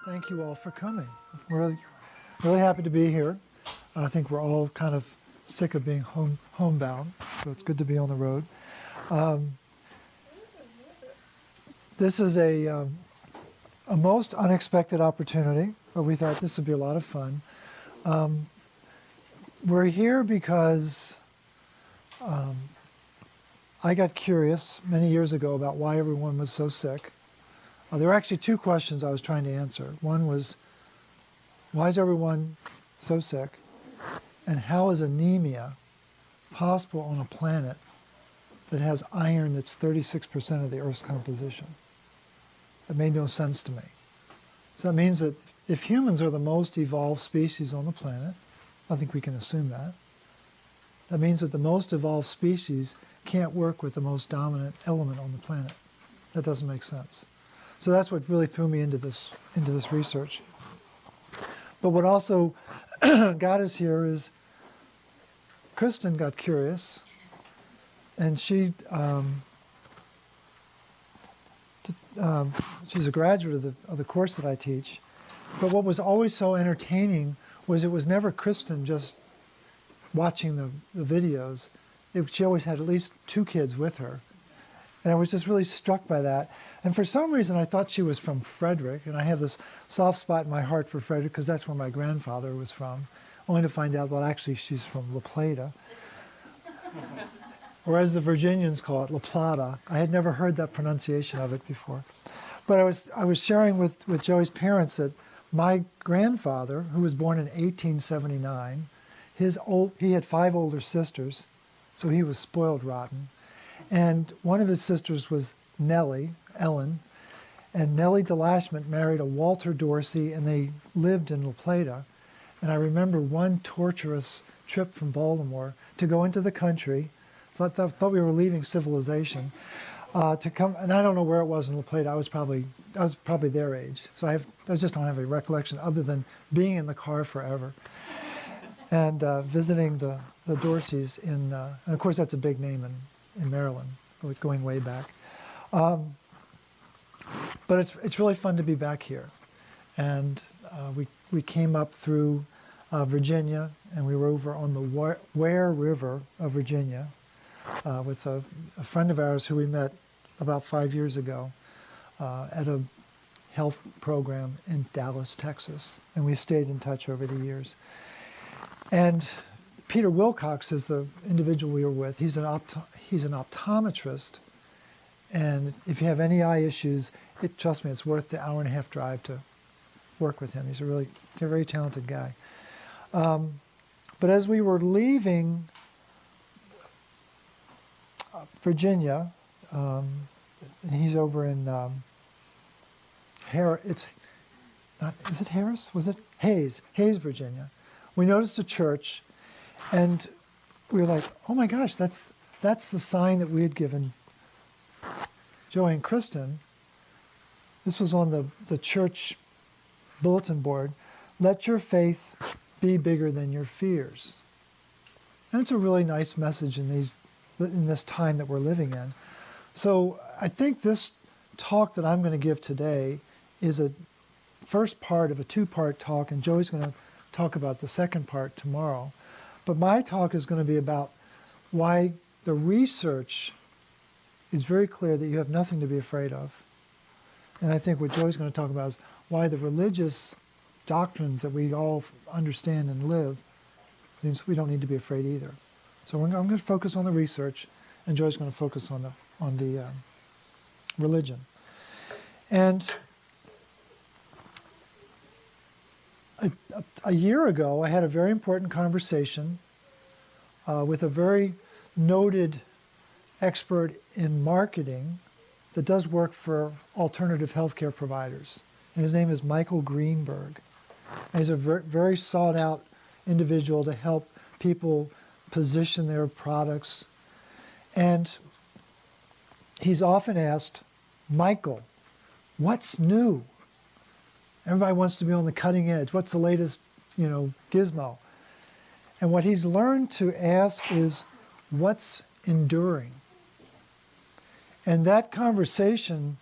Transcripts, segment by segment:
Thank you all for coming. We're really happy to be here. I think we're all kind of sick of being homebound, so it's good to be on the road. This is a most unexpected opportunity, but we thought this would be a lot of fun. We're here because I got curious many years ago about why everyone was so sick. There were actually two questions I was trying to answer. One was, why is everyone so sick? And how is anemia possible on a planet that has iron that's 36% of the Earth's composition? That made no sense to me. So that means that if humans are the most evolved species on the planet, I think we can assume that, that means that the most evolved species can't work with the most dominant element on the planet. That doesn't make sense. So that's what really threw me into this research. But what also got us here is Kristen got curious, and she's a graduate of the course that I teach. But what was always so entertaining was it was never Kristen just watching the videos. She always had at least two kids with her. And I was just really struck by that. And for some reason, I thought she was from Frederick. And I have this soft spot in my heart for Frederick because that's where my grandfather was from, only to find out, well, actually, she's from La Plata. Or as the Virginians call it, La Plata. I had never heard that pronunciation of it before. But I was sharing with Joey's parents that my grandfather, who was born in 1879, he had 5 older sisters, so he was spoiled rotten. And one of his sisters was Nellie, Ellen, and Nellie DeLashment married a Walter Dorsey, and they lived in La Plata. And I remember one torturous trip from Baltimore to go into the country. So I thought we were leaving civilization to come, and I don't know where it was in La Plata. I was probably their age, so I just don't have a recollection other than being in the car forever and visiting the Dorseys and of course that's a big name in Maryland, going way back. But it's really fun to be back here, and we came up through Virginia, and we were over on the Ware River of Virginia with a friend of ours who we met about 5 years ago at a health program in Dallas, Texas, and we stayed in touch over the years. And Peter Wilcox is the individual we were with. He's an optometrist, and if you have any eye issues, trust me, it's worth the hour-and-a-half drive to work with him. He's a very talented guy. But as we were leaving Virginia, and he's over in is it Harris? Was it Hayes, Virginia? We noticed a church, and we were like, oh my gosh, that's the sign that we had given Joey and Kristen. This was on the church bulletin board. Let your faith be bigger than your fears. And it's a really nice message in this time that we're living in. So I think this talk that I'm going to give today is a first part of a 2-part talk, and Joey's going to talk about the second part tomorrow. But my talk is going to be about why the research is very clear that you have nothing to be afraid of. And I think what Joey's going to talk about is why the religious doctrines that we all understand and live means we don't need to be afraid either. So I'm going to focus on the research, and Joy's going to focus on the religion. And a year ago, I had a very important conversation with a very noted expert in marketing that does work for alternative healthcare providers. And his name is Michael Greenberg. And he's a very sought-out individual to help people position their products. And he's often asked, Michael, what's new? Everybody wants to be on the cutting edge. What's the latest, gizmo? And what he's learned to ask is, what's enduring? And that conversation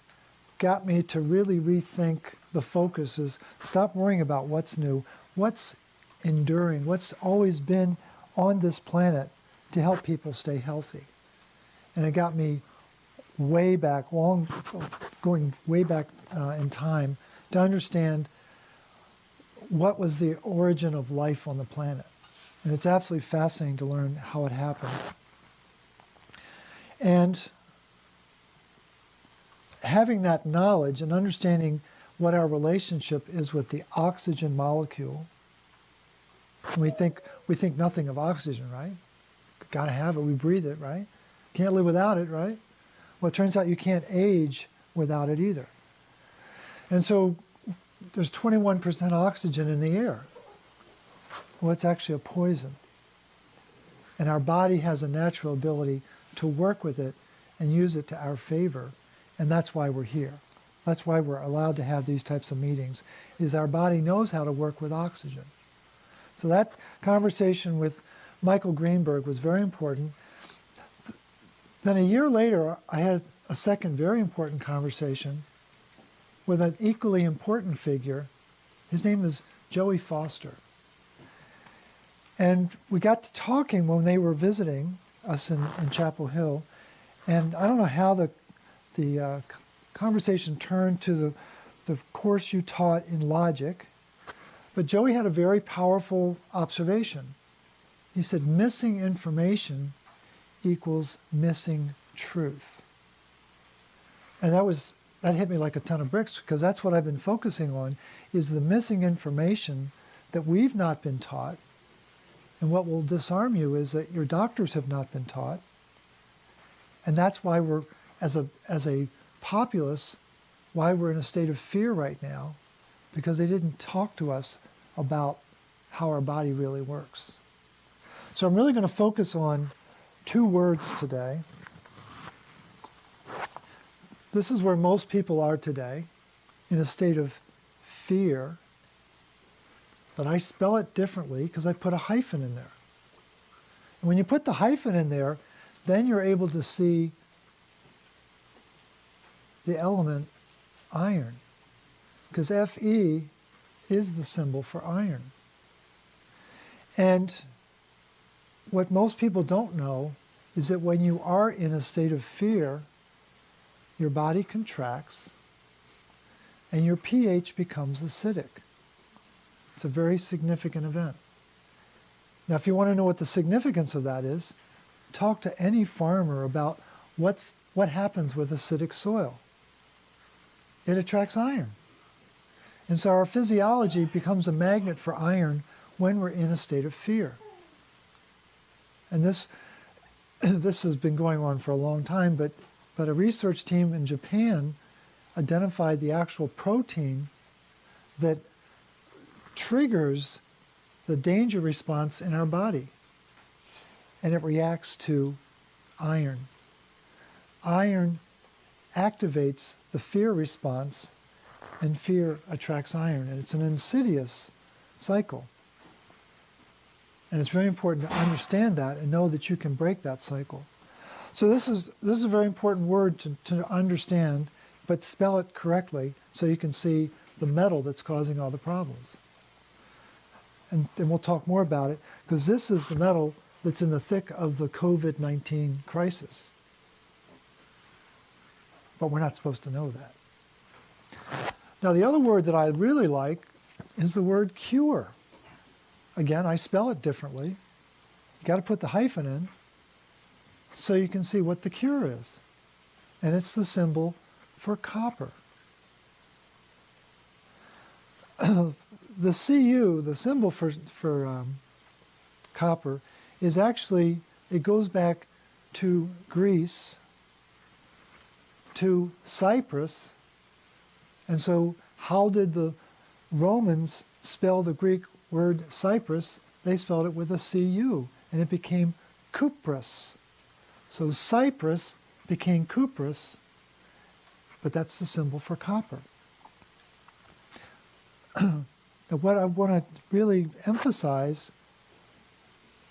got me to really rethink the focus is stop worrying about what's new, what's enduring, what's always been on this planet to help people stay healthy. And it got me way back, going way back in time to understand what was the origin of life on the planet. And it's absolutely fascinating to learn how it happened. And having that knowledge and understanding what our relationship is with the oxygen molecule, we think nothing of oxygen, right? Got to have it. We breathe it, right? Can't live without it, right? Well, it turns out you can't age without it either. And so there's 21% oxygen in the air. Well, it's actually a poison. And our body has a natural ability to work with it and use it to our favor. And that's why we're here. That's why we're allowed to have these types of meetings, is our body knows how to work with oxygen. So that conversation with Michael Greenberg was very important. Then a year later, I had a second very important conversation with an equally important figure. His name is Joey Foster. And we got to talking when they were visiting us in Chapel Hill. And I don't know how the conversation turned to the course you taught in logic, but Joey had a very powerful observation. He said, missing information equals missing truth. And that hit me like a ton of bricks, because that's what I've been focusing on, is the missing information that we've not been taught. And what will disarm you is that your doctors have not been taught. And that's why we're, as a populace, why we're in a state of fear right now, because they didn't talk to us about how our body really works. So I'm really going to focus on two words today. This is where most people are today, in a state of fear, but I spell it differently because I put a hyphen in there. And when you put the hyphen in there, then you're able to see the element iron, because Fe is the symbol for iron. And what most people don't know is that when you are in a state of fear, your body contracts and your pH becomes acidic. It's a very significant event. Now, if you want to know what the significance of that is, talk to any farmer about what happens with acidic soil. It attracts iron. And so our physiology becomes a magnet for iron when we're in a state of fear. And this has been going on for a long time, but a research team in Japan identified the actual protein that triggers the danger response in our body. And it reacts to iron. Iron activates the fear response, and fear attracts iron. And it's an insidious cycle. And it's very important to understand that and know that you can break that cycle. So this is a very important word to understand, but spell it correctly so you can see the metal that's causing all the problems. And we'll talk more about it, because this is the metal that's in the thick of the COVID-19 crisis. But we're not supposed to know that. Now, the other word that I really like is the word cure. Again, I spell it differently. You got to put the hyphen in so you can see what the cure is. And it's the symbol for copper. The Cu, the symbol for copper, is actually, it goes back to Greece, to Cyprus. And so how did the Romans spell the Greek word Cyprus? They spelled it with a Cu, and it became Kupros. So Cyprus became Kupros, but that's the symbol for copper. Now, what I want to really emphasize,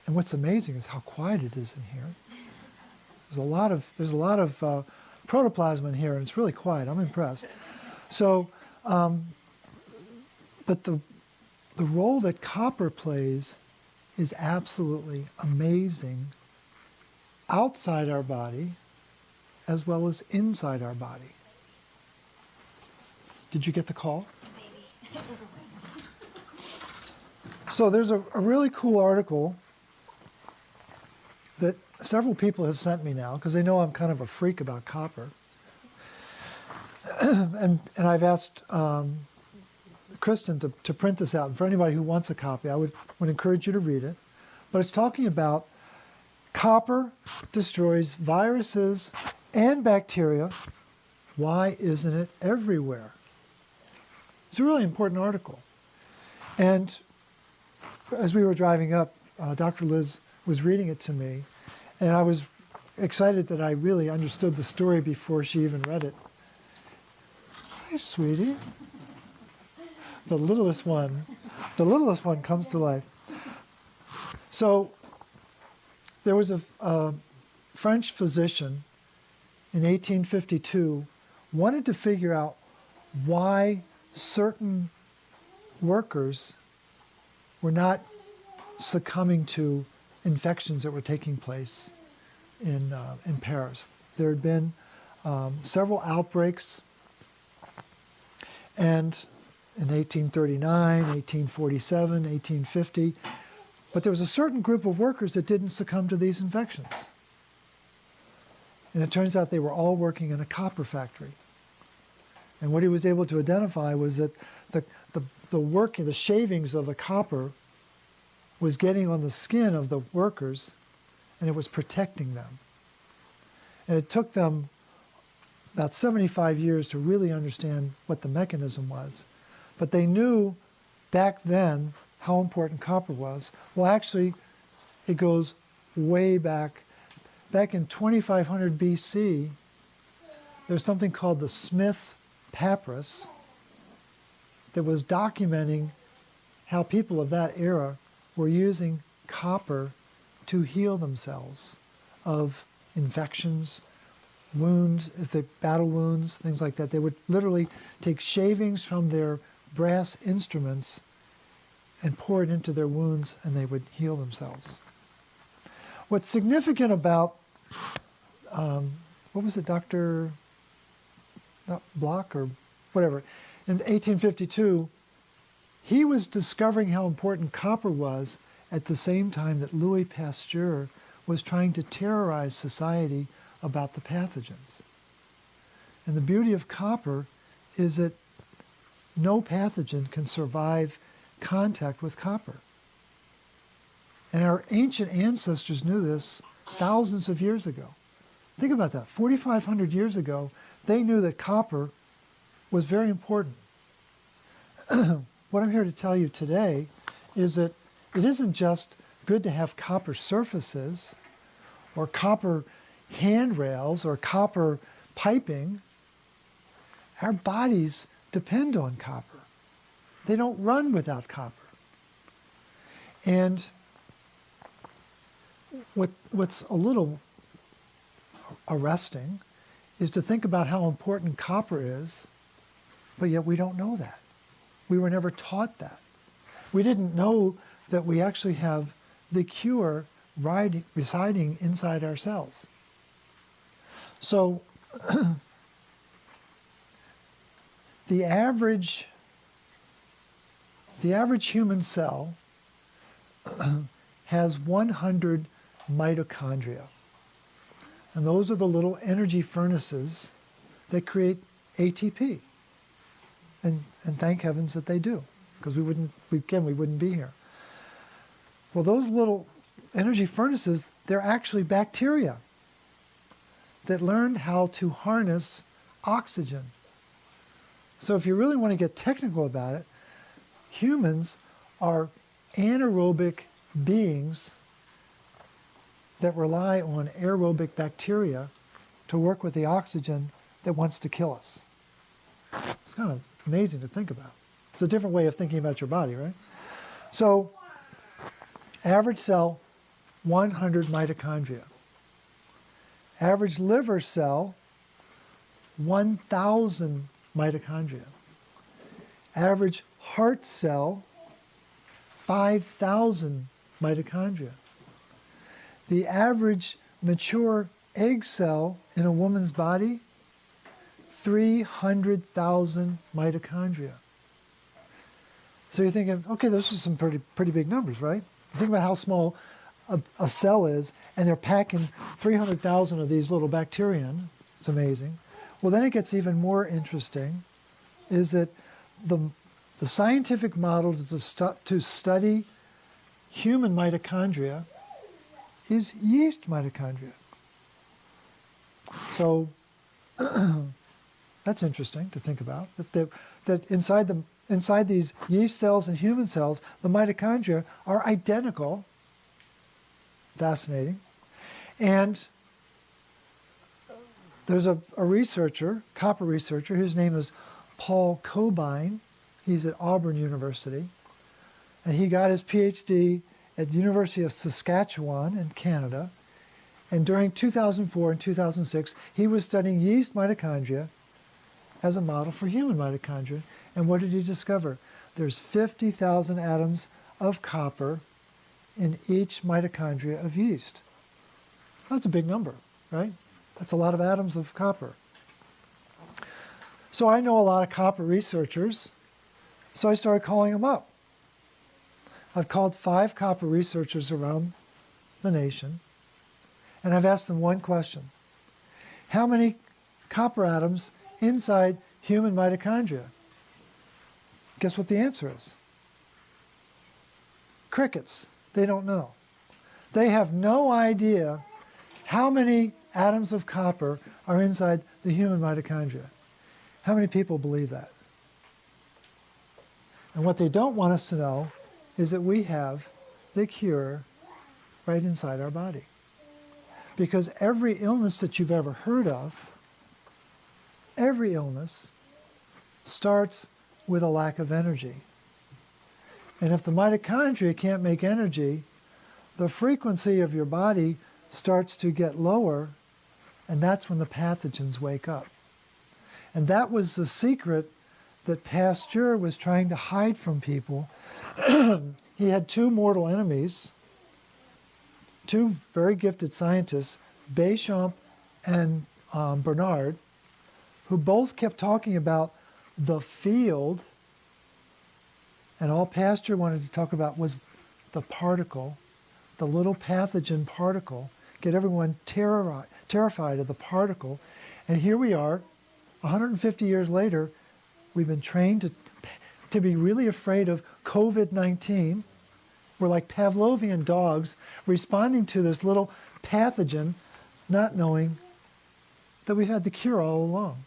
and what's amazing is how quiet it is in here. There's a lot of protoplasm in here, and it's really quiet. I'm impressed. So, but the role that copper plays is absolutely amazing outside our body as well as inside our body. Did you get the call? Maybe. So there's a really cool article that several people have sent me now because they know I'm kind of a freak about copper. and I've asked Kristen to print this out. And for anybody who wants a copy, I would encourage you to read it. But it's talking about copper destroys viruses and bacteria. Why isn't it everywhere? It's a really important article. And as we were driving up, Dr. Liz was reading it to me, and I was excited that I really understood the story before she even read it. Hi, sweetie. The littlest one comes to life. So there was a French physician in 1852 wanted to figure out why certain workers were not succumbing to infections that were taking place in Paris. There had been several outbreaks, and in 1839, 1847, 1850, but there was a certain group of workers that didn't succumb to these infections. And it turns out they were all working in a copper factory. And what he was able to identify was that the shavings of the copper was getting on the skin of the workers, and it was protecting them. And it took them about 75 years to really understand what the mechanism was. But they knew back then how important copper was. Well, actually, it goes way back. Back in 2500 BC, there's something called the Smith Papyrus that was documenting how people of that era were using copper to heal themselves of infections, wounds, if they battle wounds, things like that. They would literally take shavings from their brass instruments and pour it into their wounds, and they would heal themselves. What's significant about, what was it, Dr. Bloch or whatever, in 1852, he was discovering how important copper was at the same time that Louis Pasteur was trying to terrorize society about the pathogens. And the beauty of copper is that no pathogen can survive contact with copper. And our ancient ancestors knew this thousands of years ago. Think about that. 4,500 years ago, they knew that copper was very important. What I'm here to tell you today is that it isn't just good to have copper surfaces or copper handrails or copper piping. Our bodies depend on copper. They don't run without copper. And what's a little arresting is to think about how important copper is, but yet we don't know that. We were never taught that. We didn't know that we actually have the cure residing inside our cells. So the average human cell has 100 mitochondria. And those are the little energy furnaces that create ATP. And thank heavens that they do, because we wouldn't be here. Well, those little energy furnaces, they're actually bacteria that learned how to harness oxygen. So if you really want to get technical about it, humans are anaerobic beings that rely on aerobic bacteria to work with the oxygen that wants to kill us. It's kind of amazing to think about. It's a different way of thinking about your body, right? So, average cell, 100 mitochondria. Average liver cell, 1,000 mitochondria. Average heart cell, 5,000 mitochondria. The average mature egg cell in a woman's body, 300,000 mitochondria. So you're thinking, okay, those are some pretty big numbers, right? Think about how small a cell is, and they're packing 300,000 of these little bacteria in. It's amazing. Well, then it gets even more interesting, is that the scientific model to study human mitochondria is yeast mitochondria. So that's interesting to think about, that inside these yeast cells and human cells, the mitochondria are identical. Fascinating. And there's a researcher, copper researcher, his name is Paul Cobine. He's at Auburn University. And he got his PhD at the University of Saskatchewan in Canada. And during 2004 and 2006, he was studying yeast mitochondria as a model for human mitochondria. And what did he discover? There's 50,000 atoms of copper in each mitochondria of yeast. That's a big number, right? That's a lot of atoms of copper. So I know a lot of copper researchers, so I started calling them up. I've called 5 copper researchers around the nation, and I've asked them one question. How many copper atoms inside human mitochondria? Guess what the answer is? Crickets. They don't know. They have no idea how many atoms of copper are inside the human mitochondria. How many people believe that? And what they don't want us to know is that we have the cure right inside our body. Because every illness that you've ever heard of, every illness starts with a lack of energy. And if the mitochondria can't make energy, the frequency of your body starts to get lower, and that's when the pathogens wake up. And that was the secret that Pasteur was trying to hide from people. He had 2 mortal enemies, 2 very gifted scientists, Béchamp and Bernard, who both kept talking about the field. And all Pasteur wanted to talk about was the particle, the little pathogen particle, get everyone terrified of the particle. And here we are, 150 years later, we've been trained to be really afraid of COVID-19. We're like Pavlovian dogs responding to this little pathogen, not knowing that we've had the cure all along.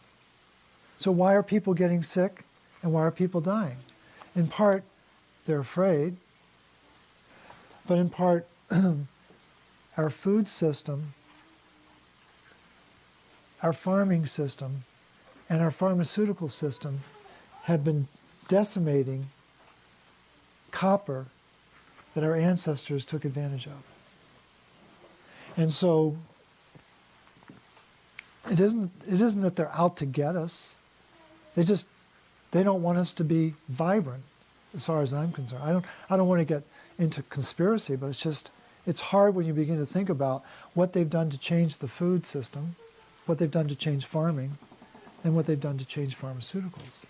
So why are people getting sick and why are people dying? In part, they're afraid, but in part, our food system, our farming system, and our pharmaceutical system have been decimating copper that our ancestors took advantage of. And so it isn't that they're out to get us. They don't want us to be vibrant, as far as I'm concerned. I don't want to get into conspiracy, but it's hard when you begin to think about what they've done to change the food system, what they've done to change farming, and what they've done to change pharmaceuticals.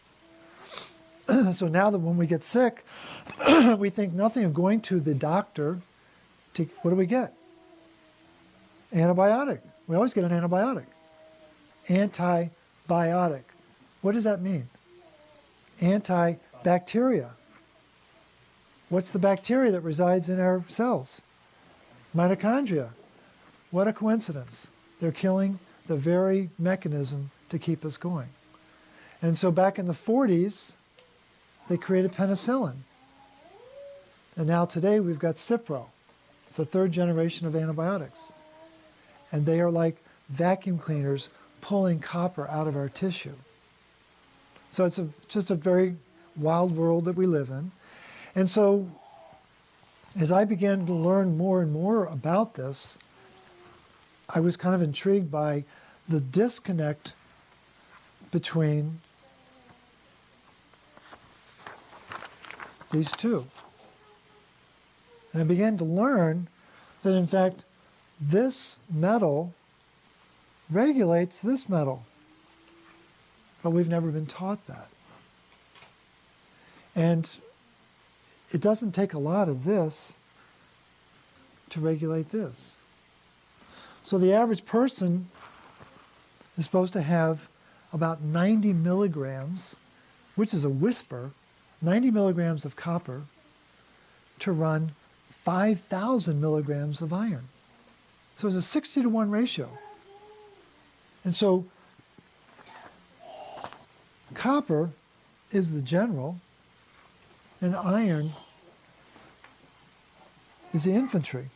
So now that when we get sick, we think nothing of going to the doctor. What do we get? Antibiotic. We always get an antibiotic. Antibiotic. What does that mean? Antibacteria. What's the bacteria that resides in our cells? Mitochondria. What a coincidence. They're killing the very mechanism to keep us going. And so back in the 40s, they created penicillin. And now today we've got Cipro. It's the 3rd generation of antibiotics. And they are like vacuum cleaners pulling copper out of our tissue. So it's just a very wild world that we live in. And so as I began to learn more and more about this, I was kind of intrigued by the disconnect between these two. And I began to learn that, in fact, this metal regulates this metal. But we've never been taught that. And it doesn't take a lot of this to regulate this. So the average person is supposed to have about 90 milligrams, which is a whisper, 90 milligrams of copper to run 5,000 milligrams of iron. So it's a 60-to-1 ratio. And so copper is the general, and iron is the infantry.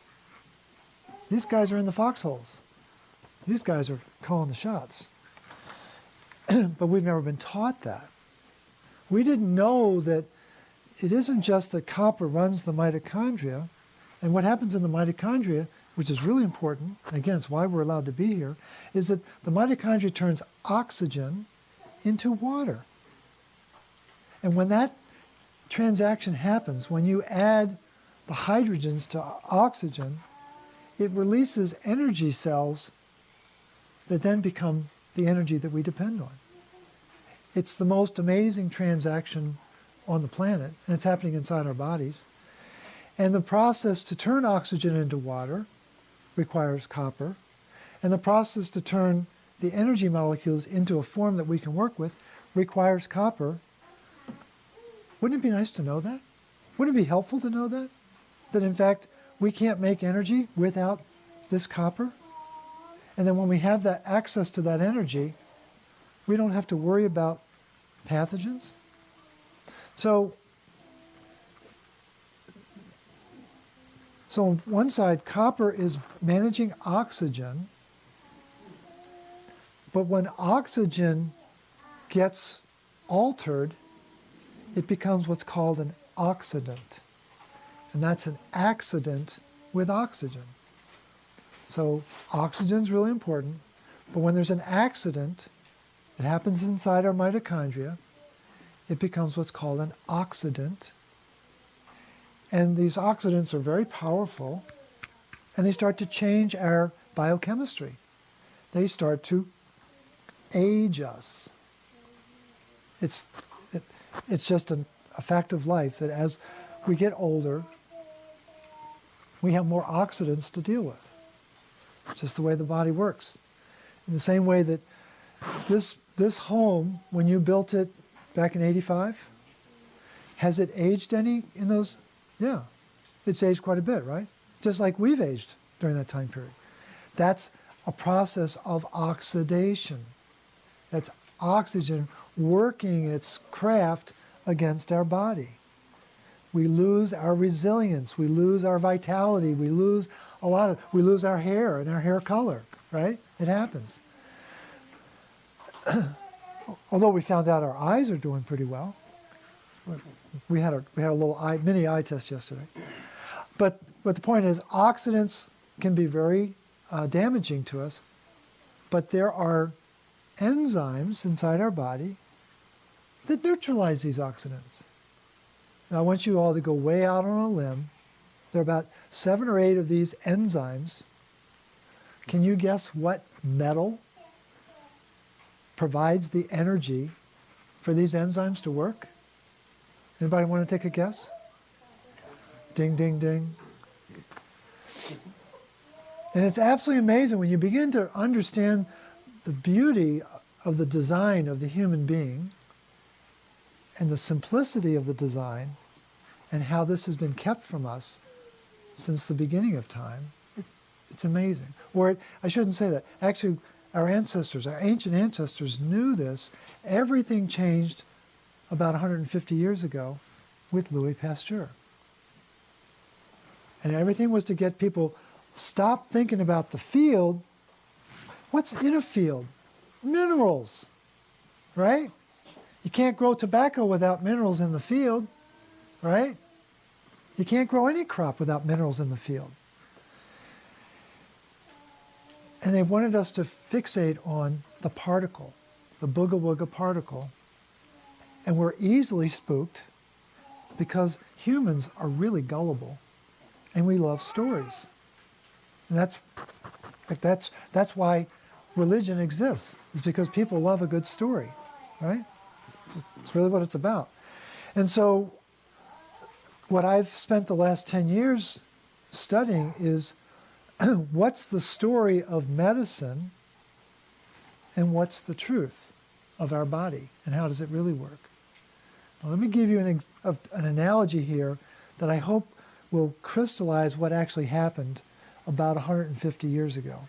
These guys are in the foxholes. These guys are calling the shots. But we've never been taught that. We didn't know that it isn't just that copper runs the mitochondria, and what happens in the mitochondria, which is really important, and again, it's why we're allowed to be here, is that the mitochondria turns oxygen into water. And when that transaction happens, when you add the hydrogens to oxygen, it releases energy cells that then become the energy that we depend on. It's the most amazing transaction on the planet, and it's happening inside our bodies. And the process to turn oxygen into water requires copper, and the process to turn the energy molecules into a form that we can work with requires copper. Wouldn't it be nice to know that? Wouldn't it be helpful to know that? That in fact, we can't make energy without this copper? And then when we have that access to that energy, we don't have to worry about pathogens. So on one side, copper is managing oxygen, but when oxygen gets altered, it becomes what's called an oxidant. And that's an accident with oxygen. So oxygen's really important, but when there's an accident that happens inside our mitochondria, it becomes what's called an oxidant. And these oxidants are very powerful, and they start to change our biochemistry. They start to age us. It's just a fact of life that as we get older, we have more oxidants to deal with. It's just the way the body works. In the same way that this home, when you built it back in '85, has it aged any in those? Yeah, it's aged quite a bit, right? Just like we've aged during that time period. That's a process of oxidation. That's oxygen working its craft against our body. We lose our resilience, we lose our vitality, we lose we lose our hair and our hair color, right? It happens. Although we found out our eyes are doing pretty well. We had a little mini eye test yesterday. But the point is, oxidants can be very damaging to us, but there are enzymes inside our body that neutralize these oxidants. Now I want you all to go way out on a limb. There are about 7 or 8 of these enzymes. Can you guess what metal provides the energy for these enzymes to work? Anybody want to take a guess? Ding, ding, ding. And it's absolutely amazing when you begin to understand the beauty of the design of the human being and the simplicity of the design and how this has been kept from us since the beginning of time. It's amazing. Or I shouldn't say that. Actually, our ancestors, our ancient ancestors knew this. Everything changed about 150 years ago with Louis Pasteur. And everything was to get people stop thinking about the field. What's in a field? Minerals, right? You can't grow tobacco without minerals in the field, right? You can't grow any crop without minerals in the field. And they wanted us to fixate on the particle. the booga wooga particle. And we're easily spooked because humans are really gullible and we love stories. And that's why religion exists, is because people love a good story, right? It's really what it's about. And so what I've spent the last 10 years studying is what's the story of medicine and what's the truth of our body and how does it really work? Now, let me give you an analogy here that I hope will crystallize what actually happened about 150 years ago.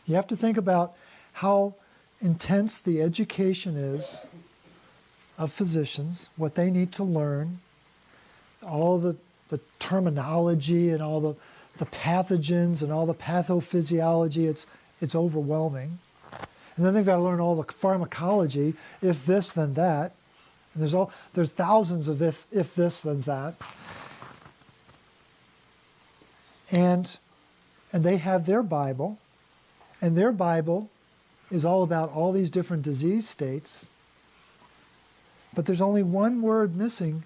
You have to think about how intense the education is of physicians, what they need to learn, all the terminology and all the pathogens and all the pathophysiology. It's overwhelming. And then they've got to learn all the pharmacology, if this, then that. And there's thousands of if this, then that. And they have their Bible, and their Bible is all about all these different disease states, but there's only one word missing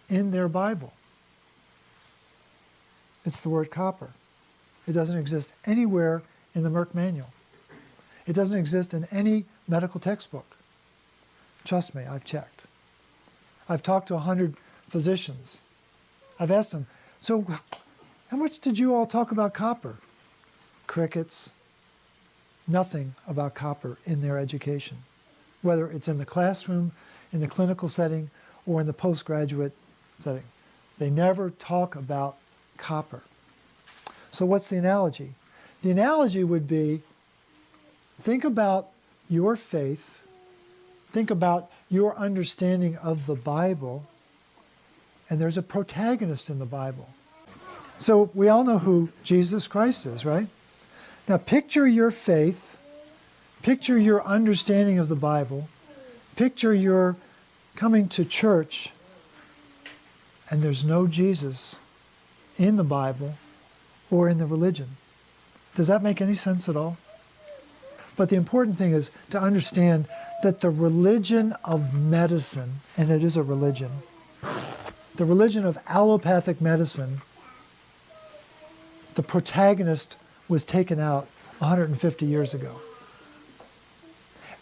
in their Bible. It's the word copper. It doesn't exist anywhere in the Merck manual. It doesn't exist in any medical textbook. Trust me, I've checked. I've talked to 100 physicians. I've asked them, so how much did you all talk about copper? Crickets. Nothing about copper in their education, whether it's in the classroom, in the clinical setting, or in the postgraduate setting. They never talk about copper. So what's the analogy? The analogy would be, think about your faith, think about your understanding of the Bible, and there's a protagonist in the Bible. So we all know who Jesus Christ is, right? Now picture your faith, picture your understanding of the Bible, picture your coming to church, and there's no Jesus in the Bible or in the religion. Does that make any sense at all? But the important thing is to understand that the religion of medicine, and it is a religion, the religion of allopathic medicine, the protagonist was taken out 150 years ago.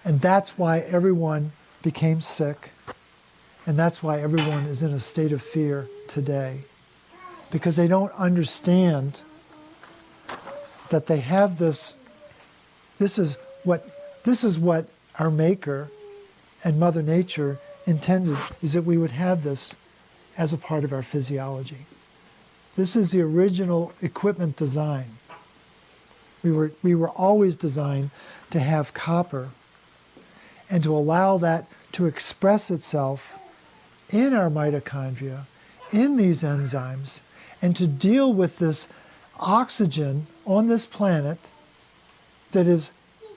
And that's why everyone became sick, and that's why everyone is in a state of fear today, because they don't understand that they have this is what our Maker and Mother Nature intended, is that we would have this as a part of our physiology. This is the original equipment design. We were always designed to have copper and to allow that to express itself in our mitochondria, in these enzymes, and to deal with this oxygen on this planet that is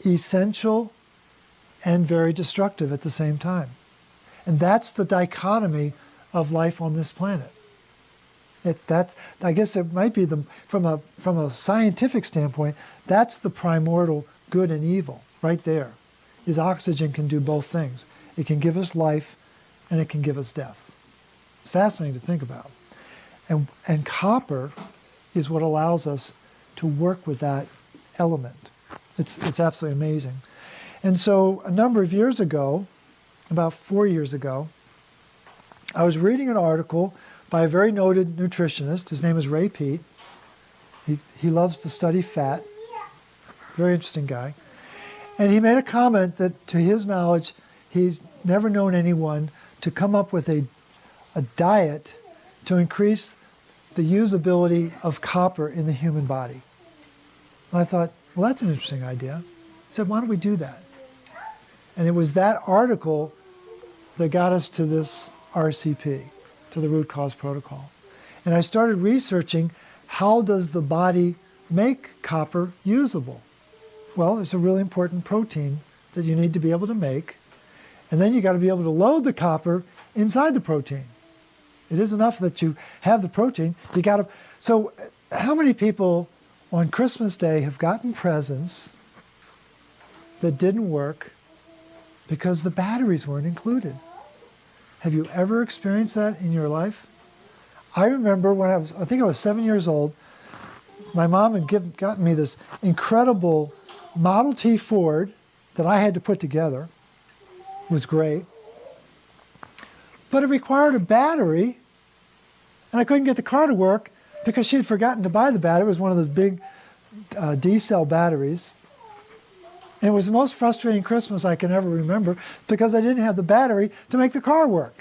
essential and very destructive at the same time. And that's the dichotomy of life on this planet. I guess it might be from a scientific standpoint, that's the primordial good and evil right there. Is oxygen can do both things. It can give us life and it can give us death. It's fascinating to think about. And copper is what allows us to work with that element. It's absolutely amazing. And so a number of years ago, about 4 years ago, I was reading an article by a very noted nutritionist. His name is Ray Peat. He loves to study fat. Very interesting guy. And he made a comment that, to his knowledge, he's never known anyone to come up with a diet to increase the usability of copper in the human body. And I thought, well, that's an interesting idea. I said, why don't we do that? And it was that article that got us to this RCP, to the root cause protocol. And I started researching, how does the body make copper usable? Well, it's a really important protein that you need to be able to make. And then you got to be able to load the copper inside the protein. It isn't enough that you have the protein. You got to. So how many people on Christmas Day have gotten presents that didn't work because the batteries weren't included. Have you ever experienced that in your life? I remember when I think I was 7 years old, my mom had gotten me this incredible Model T Ford that I had to put together. It was great. But it required a battery, and I couldn't get the car to work because she had forgotten to buy the battery. It was one of those big D-cell batteries. And it was the most frustrating Christmas I can ever remember because I didn't have the battery to make the car work.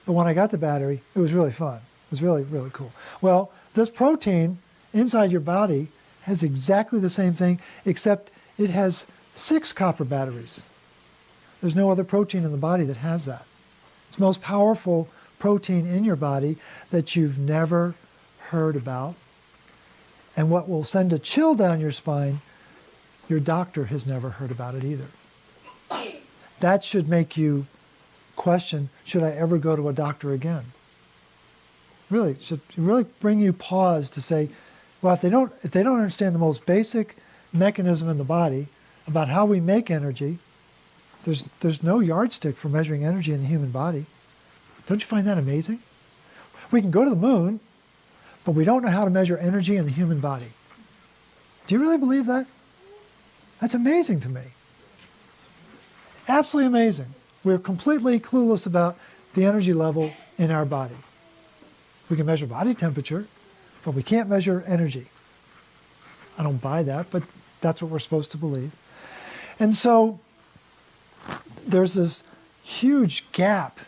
But when I got the battery, it was really fun. It was really, really cool. Well, this protein inside your body has exactly the same thing, except it has 6 copper batteries. There's no other protein in the body that has that. It's the most powerful protein in your body that you've never heard about. And what will send a chill down your spine, your doctor has never heard about it either. That should make you question, should I ever go to a doctor again? Really, it should really bring you pause to say, well, if they don't understand the most basic mechanism in the body about how we make energy, there's no yardstick for measuring energy in the human body. Don't you find that amazing? We can go to the moon, but we don't know how to measure energy in the human body. Do you really believe that? That's amazing to me. Absolutely amazing. We're completely clueless about the energy level in our body. We can measure body temperature, but we can't measure energy. I don't buy that, but that's what we're supposed to believe. And so there's this huge gap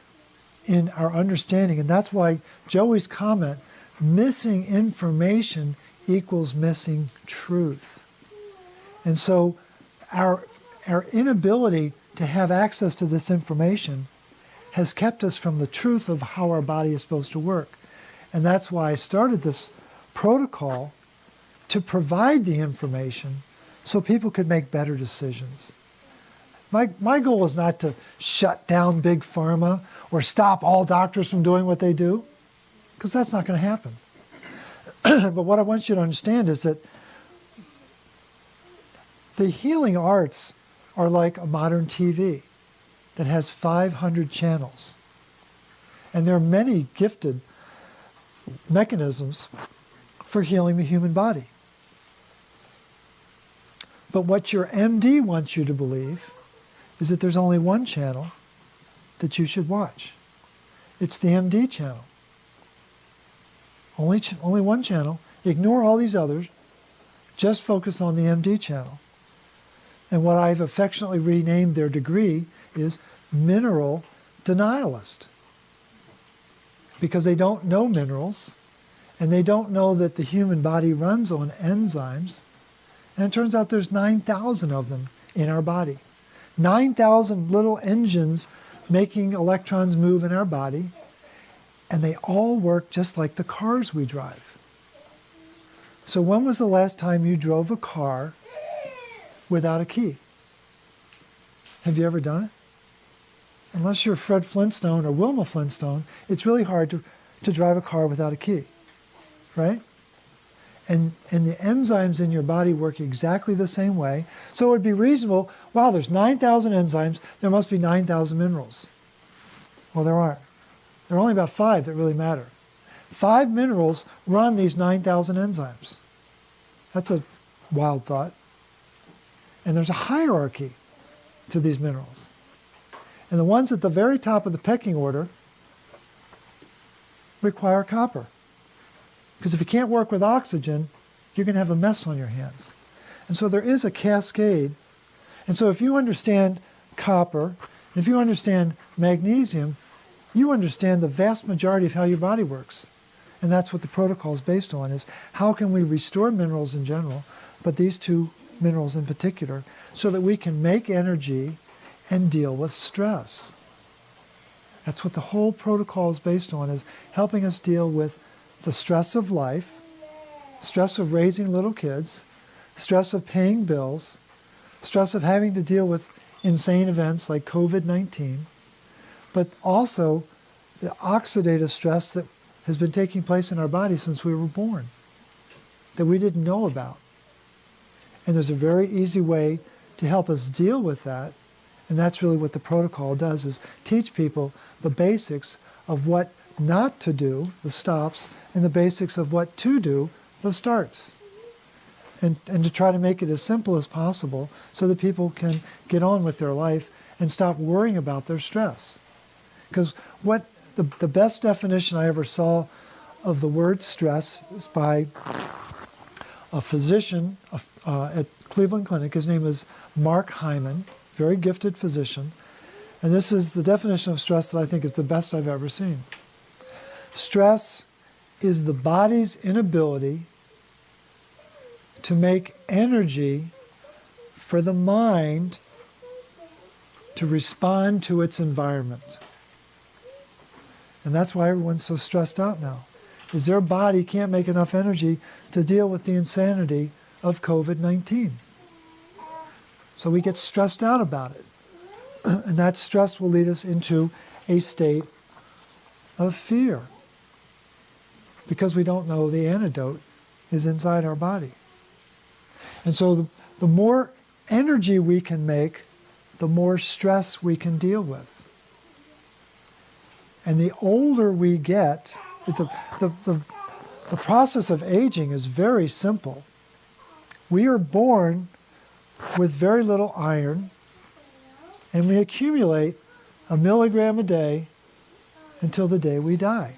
in our understanding, and that's why Joey's comment, missing information equals missing truth. And so our inability to have access to this information has kept us from the truth of how our body is supposed to work. And that's why I started this protocol to provide the information so people could make better decisions. My goal is not to shut down big pharma or stop all doctors from doing what they do, because that's not going to happen. But what I want you to understand is that the healing arts are like a modern TV that has 500 channels. And there are many gifted mechanisms for healing the human body. But what your MD wants you to believe is that there's only one channel that you should watch. It's the MD channel. Only one channel. Ignore all these others. Just focus on the MD channel. And what I've affectionately renamed their degree is mineral denialist. Because they don't know minerals, and they don't know that the human body runs on enzymes. And it turns out there's 9,000 of them in our body. 9,000 little engines making electrons move in our body, and they all work just like the cars we drive. So when was the last time you drove a car without a key? Have you ever done it? Unless you're Fred Flintstone or Wilma Flintstone, it's really hard to drive a car without a key, right? And the enzymes in your body work exactly the same way. So it would be reasonable, wow, there's 9,000 enzymes, there must be 9,000 minerals. Well, there aren't. There are only about 5 that really matter. 5 minerals run these 9,000 enzymes. That's a wild thought. And there's a hierarchy to these minerals. And the ones at the very top of the pecking order require copper. Because if you can't work with oxygen, you're going to have a mess on your hands. And so there is a cascade. And so if you understand copper, if you understand magnesium, you understand the vast majority of how your body works. And that's what the protocol is based on, is how can we restore minerals in general, but these 2 minerals in particular, so that we can make energy and deal with stress. That's what the whole protocol is based on, is helping us deal with the stress of life, stress of raising little kids, stress of paying bills, stress of having to deal with insane events like COVID-19, but also the oxidative stress that has been taking place in our body since we were born, that we didn't know about. And there's a very easy way to help us deal with that, and that's really what the protocol does, is teach people the basics of what not to do, the stops, and the basics of what to do, the starts. And to try to make it as simple as possible so that people can get on with their life and stop worrying about their stress. Because what the best definition I ever saw of the word stress is by a physician at Cleveland Clinic. His name is Mark Hyman, very gifted physician. And this is the definition of stress that I think is the best I've ever seen. Stress is the body's inability to make energy for the mind to respond to its environment. And that's why everyone's so stressed out now, is their body can't make enough energy to deal with the insanity of COVID-19. So we get stressed out about it. And that stress will lead us into a state of fear, because we don't know the antidote is inside our body. And so the more energy we can make, the more stress we can deal with. And the older we get, the process of aging is very simple. We are born with very little iron, and we accumulate 1 milligram a day until the day we die.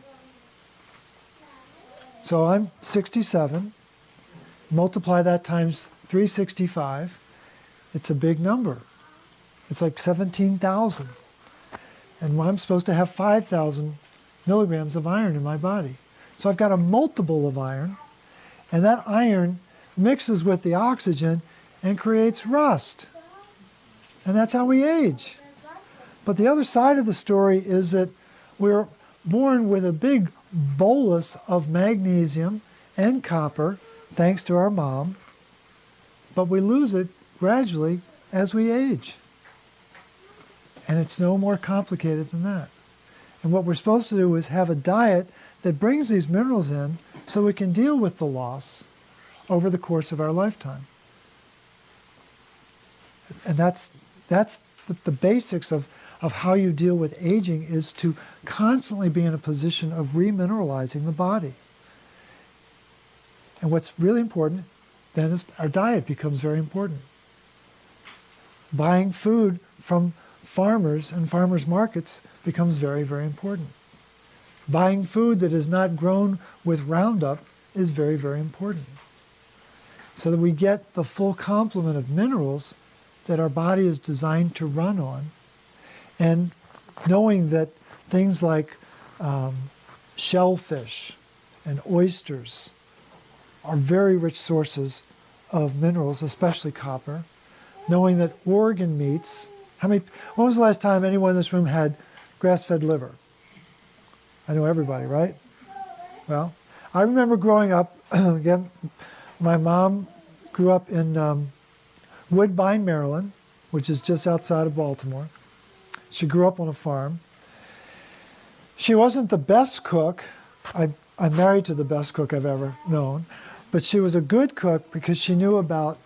So I'm 67. Multiply that times 365. It's a big number. It's like 17,000. And I'm supposed to have 5,000 milligrams of iron in my body. So I've got a multiple of iron, and that iron mixes with the oxygen and creates rust. And that's how we age. But the other side of the story is that we're born with a big bolus of magnesium and copper, thanks to our mom, but we lose it gradually as we age. And it's no more complicated than that. And what we're supposed to do is have a diet that brings these minerals in so we can deal with the loss over the course of our lifetime. And that's the basics of how you deal with aging, is to constantly be in a position of remineralizing the body. And what's really important then is our diet becomes very important. Buying food from farmers and farmers markets becomes very, very important. Buying food that is not grown with Roundup is very, very important. So that we get the full complement of minerals that our body is designed to run on. And knowing that things like shellfish and oysters are very rich sources of minerals, especially copper. Knowing that organ meats, when was the last time anyone in this room had grass-fed liver? I know everybody, right? Well, I remember growing up, again, my mom grew up in Woodbine, Maryland, which is just outside of Baltimore. She grew up on a farm. She wasn't the best cook. I'm married to the best cook I've ever known. But she was a good cook because she knew about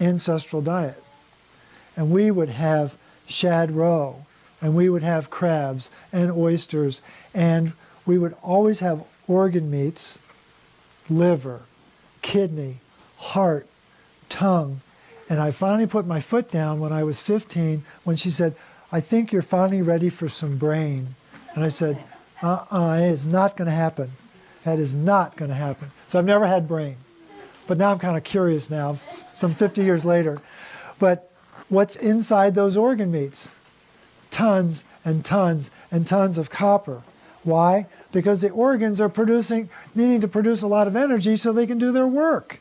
ancestral diet. And we would have shad roe, and we would have crabs and oysters, and we would always have organ meats, liver, kidney, heart, tongue. And I finally put my foot down when I was 15, when she said, "I think you're finally ready for some brain." And I said, it is not going to happen. That is not going to happen. So I've never had brain. But now I'm kind of curious now, some 50 years later. But what's inside those organ meats? Tons and tons and tons of copper. Why? Because the organs are needing to produce a lot of energy so they can do their work.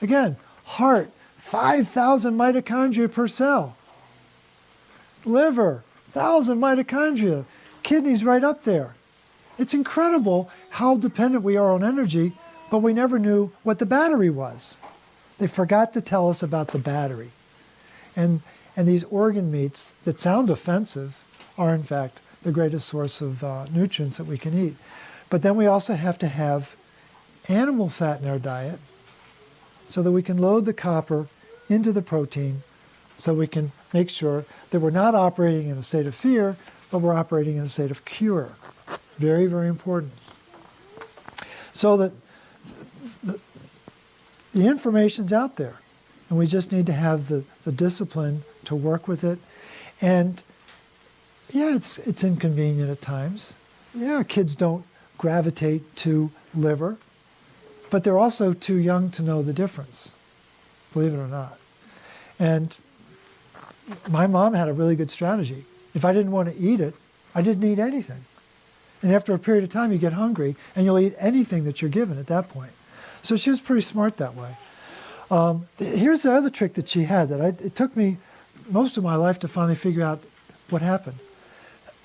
Again, heart, 5,000 mitochondria per cell. Liver, 1,000 mitochondria. Kidneys right up there. It's incredible how dependent we are on energy, but we never knew what the battery was. They forgot to tell us about the battery. And these organ meats that sound offensive are, in fact, the greatest source of nutrients that we can eat. But then we also have to have animal fat in our diet so that we can load the copper into the protein so we can make sure that we're not operating in a state of fear, but we're operating in a state of cure. Very, very important. So that the information's out there, and we just need to have the discipline to work with it. And yeah, it's inconvenient at times. Yeah, kids don't gravitate to liver, but they're also too young to know the difference, believe it or not. And my mom had a really good strategy. If I didn't want to eat it, I didn't eat anything. And after a period of time, you get hungry, and you'll eat anything that you're given at that point. So she was pretty smart that way. Here's the other trick that she had that it took me most of my life to finally figure out what happened.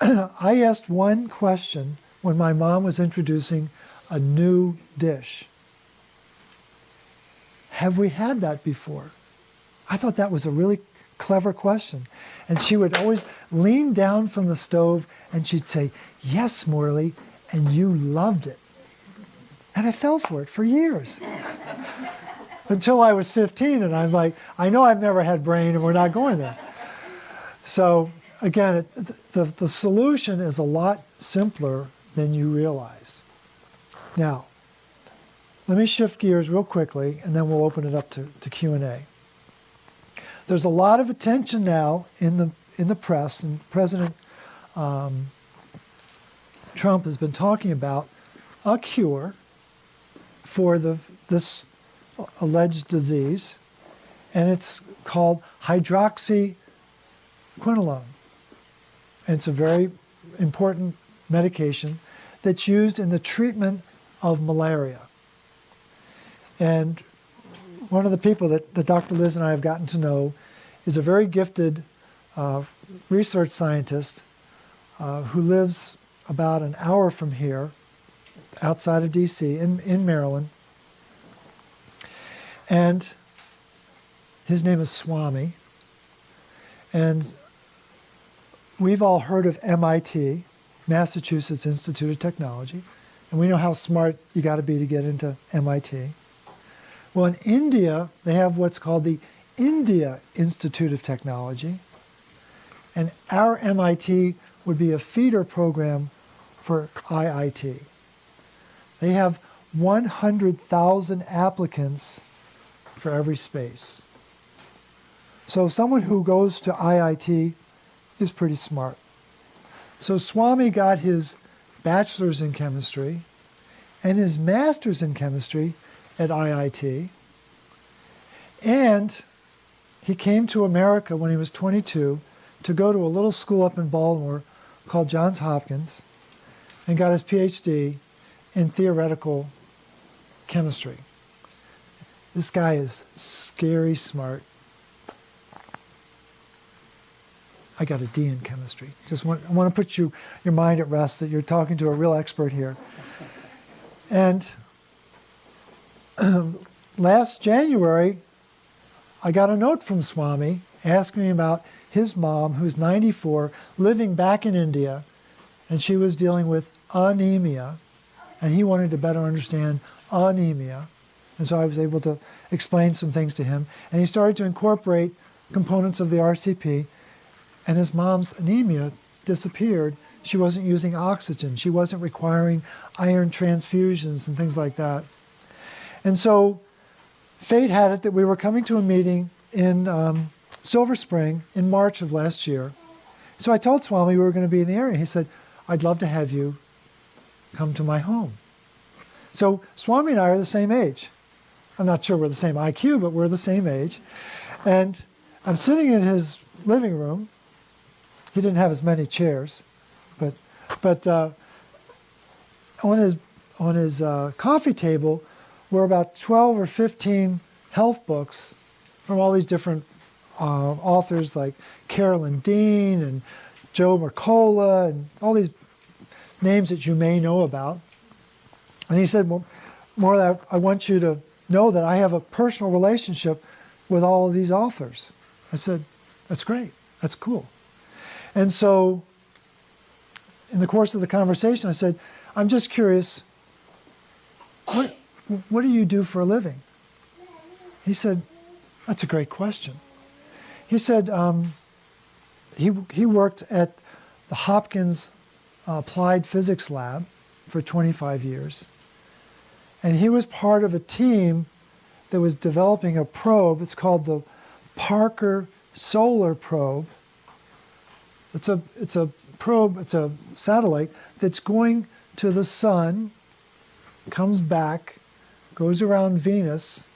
I asked one question when my mom was introducing a new dish. Have we had that before? I thought that was a really clever question. And she would always lean down from the stove and she'd say, "Yes, Morley," and you loved it. And I fell for it for years. Until I was 15, and I was like, I know I've never had brain, and we're not going there. So again, the solution is a lot simpler than you realize. Now, let me shift gears real quickly, and then we'll open it up to Q&A. There's a lot of attention now in the press, and President Trump has been talking about a cure for this alleged disease, and it's called hydroxyquinoline. And it's a very important medication that's used in the treatment of malaria. And one of the people that Dr. Liz and I have gotten to know is a very gifted research scientist who lives about an hour from here, outside of DC, in Maryland. And his name is Swami. And we've all heard of MIT, Massachusetts Institute of Technology. And we know how smart you got to be to get into MIT. Well, in India, they have what's called the India Institute of Technology. And our MIT would be a feeder program for IIT. They have 100,000 applicants for every space. So someone who goes to IIT is pretty smart. So Swami got his bachelor's in chemistry and his master's in chemistry at IIT. And he came to America when he was 22 to go to a little school up in Baltimore called Johns Hopkins and got his PhD in theoretical chemistry. This guy is scary smart. I got a D in chemistry. I want to put your mind at rest that you're talking to a real expert here. And last January, I got a note from Swami asking me about his mom, who's 94, living back in India, and she was dealing with anemia, and he wanted to better understand anemia. And so I was able to explain some things to him. And he started to incorporate components of the RCP, and his mom's anemia disappeared. She wasn't using oxygen. She wasn't requiring iron transfusions and things like that. And so fate had it that we were coming to a meeting in Silver Spring in March of last year. So I told Swami we were going to be in the area. He said, "I'd love to have you come to my home." So Swami and I are the same age. I'm not sure we're the same IQ, but we're the same age. And I'm sitting in his living room. He didn't have as many chairs, but on his coffee table were about 12 or 15 health books from all these different authors like Carolyn Dean and Joe Mercola and all these names that you may know about. And he said, "Well, Morley, I want you to know that I have a personal relationship with all of these authors." I said, "That's great. That's cool." And so in the course of the conversation, I said, "I'm just curious, what do you do for a living?" He said, "That's a great question." he said he worked at the Hopkins Applied Physics Lab for 25 years. And he was part of a team that was developing a probe. It's called the Parker Solar Probe. It's a probe, it's a satellite that's going to the sun, comes back, goes around Venus,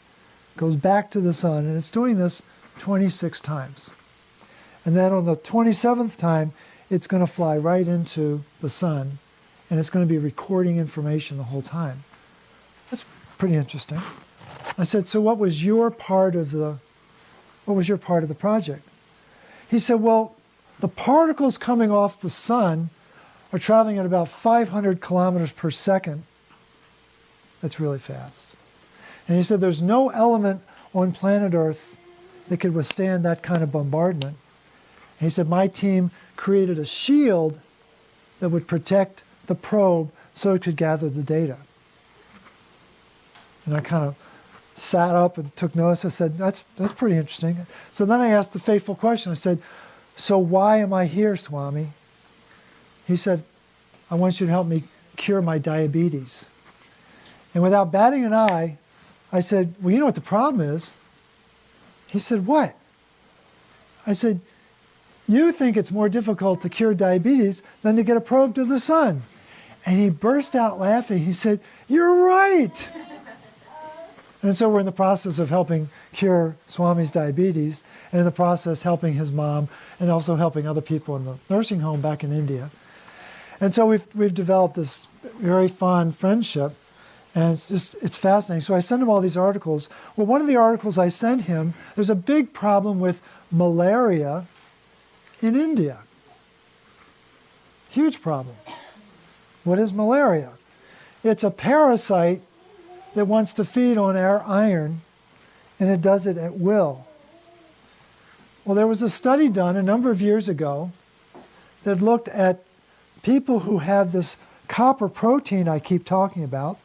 goes back to the sun, and it's doing this 26 times. And then on the 27th time, it's going to fly right into the sun, and it's going to be recording information the whole time. That's pretty interesting. I said, so what was your part of the project? He said, well, the particles coming off the sun are traveling at about 500 kilometers per second. That's really fast. And he said there's no element on planet Earth that could withstand that kind of bombardment. And he said my team created a shield that would protect the probe so it could gather the data. And I kind of sat up and took notice. I said, that's pretty interesting. So then I asked the fateful question. I said, so why am I here, Swami? He said, I want you to help me cure my diabetes. And without batting an eye, I said, well, you know what the problem is? He said, what? I said, you think it's more difficult to cure diabetes than to get a probe to the sun. And he burst out laughing. He said, you're right. And so we're in the process of helping cure Swami's diabetes, and in the process helping his mom, and also helping other people in the nursing home back in India. And so we've developed this very fond friendship, and it's fascinating. So I send him all these articles. Well, one of the articles I sent him, there's a big problem with malaria in India. Huge problem. What is malaria? It's a parasite that wants to feed on our iron, and it does it at will. Well, there was a study done a number of years ago that looked at people who have this copper protein I keep talking about,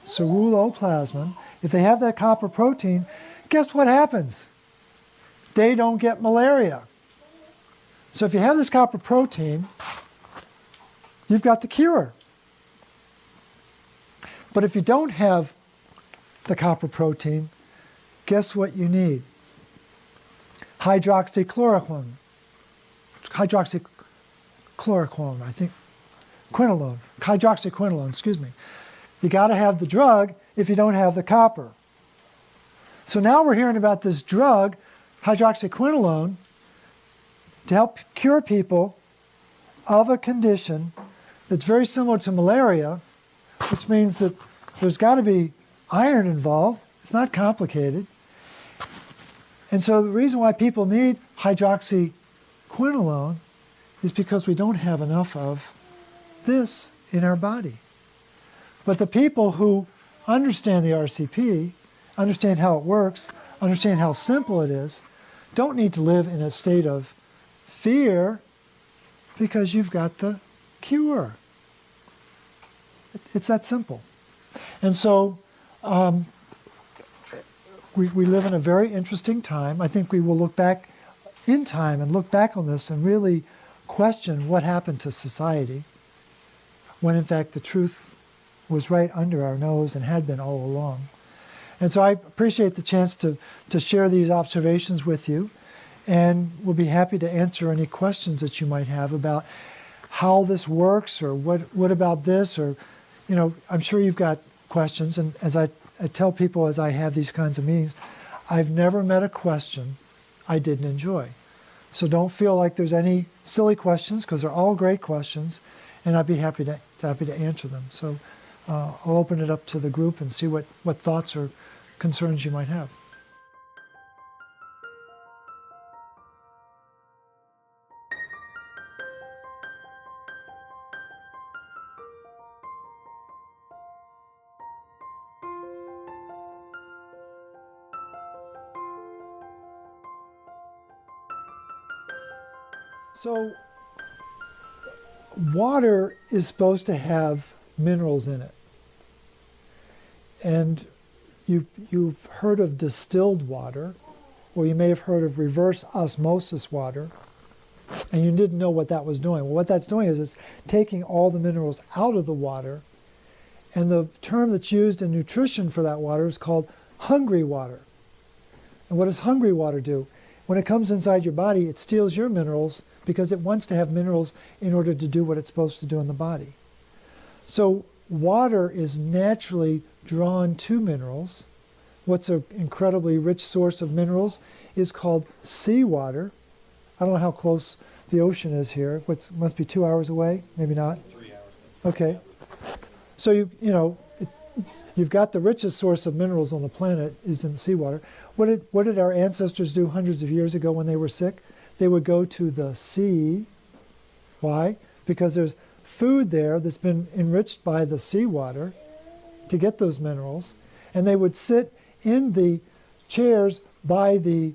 ceruloplasmin. If they have that copper protein, guess what happens? They don't get malaria. So if you have this copper protein, you've got the cure. But if you don't have the copper protein, guess what you need? Hydroxychloroquine, I think, hydroxyquinolone, excuse me. You got to have the drug if you don't have the copper. So now we're hearing about this drug, hydroxyquinolone, to help cure people of a condition that's very similar to malaria, which means that there's got to be iron involved. It's not complicated. And so the reason why people need hydroxyquinolone is because we don't have enough of this in our body. But the people who understand the RCP, understand how it works, understand how simple it is, don't need to live in a state of fear because you've got the cure. It's that simple. And so we live in a very interesting time. I think we will look back in time and look back on this and really question what happened to society when in fact the truth was right under our nose and had been all along. And so I appreciate the chance to share these observations with you, and we'll be happy to answer any questions that you might have about how this works, or what about this, or, you know, I'm sure you've got questions. And as I tell people as I have these kinds of meetings, I've never met a question I didn't enjoy. So don't feel like there's any silly questions, because they're all great questions, and I'd be happy to answer them. So I'll open it up to the group and see what thoughts or concerns you might have. So water is supposed to have minerals in it. And you've heard of distilled water or you may have heard of reverse osmosis water, and you didn't know what that was doing. Well, what that's doing is it's taking all the minerals out of the water, and the term that's used in nutrition for that water is called hungry water. And what does hungry water do? When it comes inside your body, it steals your minerals because it wants to have minerals in order to do what it's supposed to do in the body. So water is naturally drawn to minerals. What's an incredibly rich source of minerals is called seawater. I don't know how close the ocean is here. Must be 2 hours away? Maybe not? 3 hours. Okay. So you've got the richest source of minerals on the planet is in the seawater. What did our ancestors do hundreds of years ago when they were sick? They would go to the sea. Why? Because there's food there that's been enriched by the seawater to get those minerals, and they would sit in the chairs by the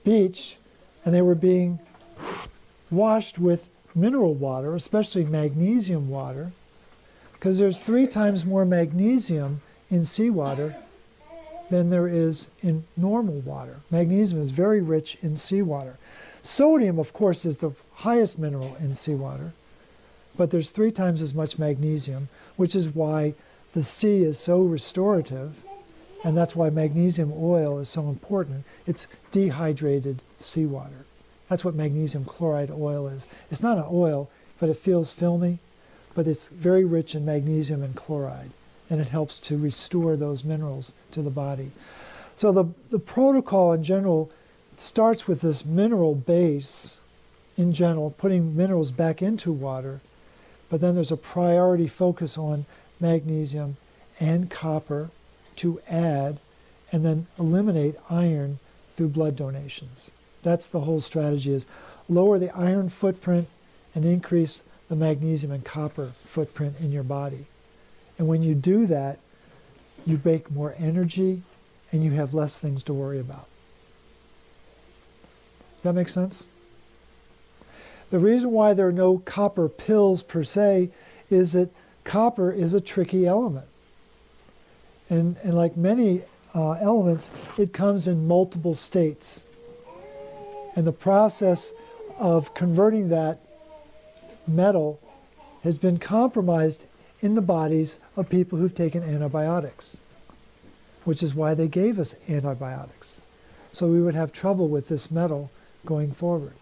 beach, and they were being washed with mineral water, especially magnesium water, because there's 3 times more magnesium in seawater than there is in normal water. Magnesium is very rich in seawater. Sodium, of course, is the highest mineral in seawater, but there's 3 times as much magnesium, which is why the sea is so restorative, and that's why magnesium oil is so important. It's dehydrated seawater. That's what magnesium chloride oil is. It's not an oil, but it feels filmy, but it's very rich in magnesium and chloride, and it helps to restore those minerals to the body. So the protocol in general starts with this mineral base, in general, putting minerals back into water, but then there's a priority focus on magnesium and copper to add, and then eliminate iron through blood donations. That's the whole strategy, is lower the iron footprint and increase the magnesium and copper footprint in your body. And when you do that, you make more energy and you have less things to worry about. Does that make sense? The reason why there are no copper pills per se is that copper is a tricky element. And like many elements, it comes in multiple states. And the process of converting that metal has been compromised in the bodies of people who've taken antibiotics, which is why they gave us antibiotics. So we would have trouble with this metal going forward.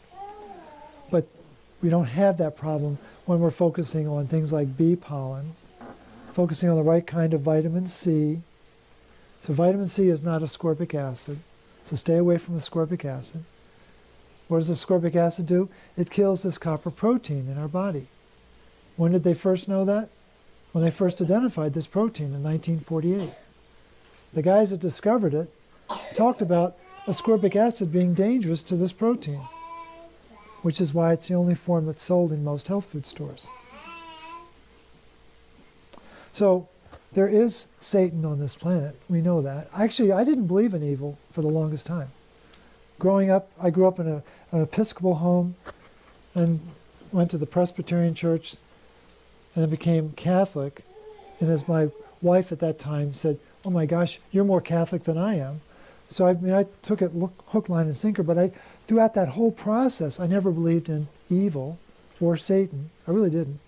But we don't have that problem when we're focusing on things like bee pollen, focusing on the right kind of vitamin C. So vitamin C is not ascorbic acid, so stay away from ascorbic acid. What does ascorbic acid do? It kills this copper protein in our body. When did they first know that? When they first identified this protein in 1948. The guys that discovered it talked about ascorbic acid being dangerous to this protein, which is why it's the only form that's sold in most health food stores. So there is Satan on this planet. We know that. Actually, I didn't believe in evil for the longest time. Growing up, I grew up in an Episcopal home and went to the Presbyterian church and then became Catholic. And as my wife at that time said, "Oh my gosh, you're more Catholic than I am." So I took it hook, line, and sinker, but throughout that whole process, I never believed in evil or Satan. I really didn't,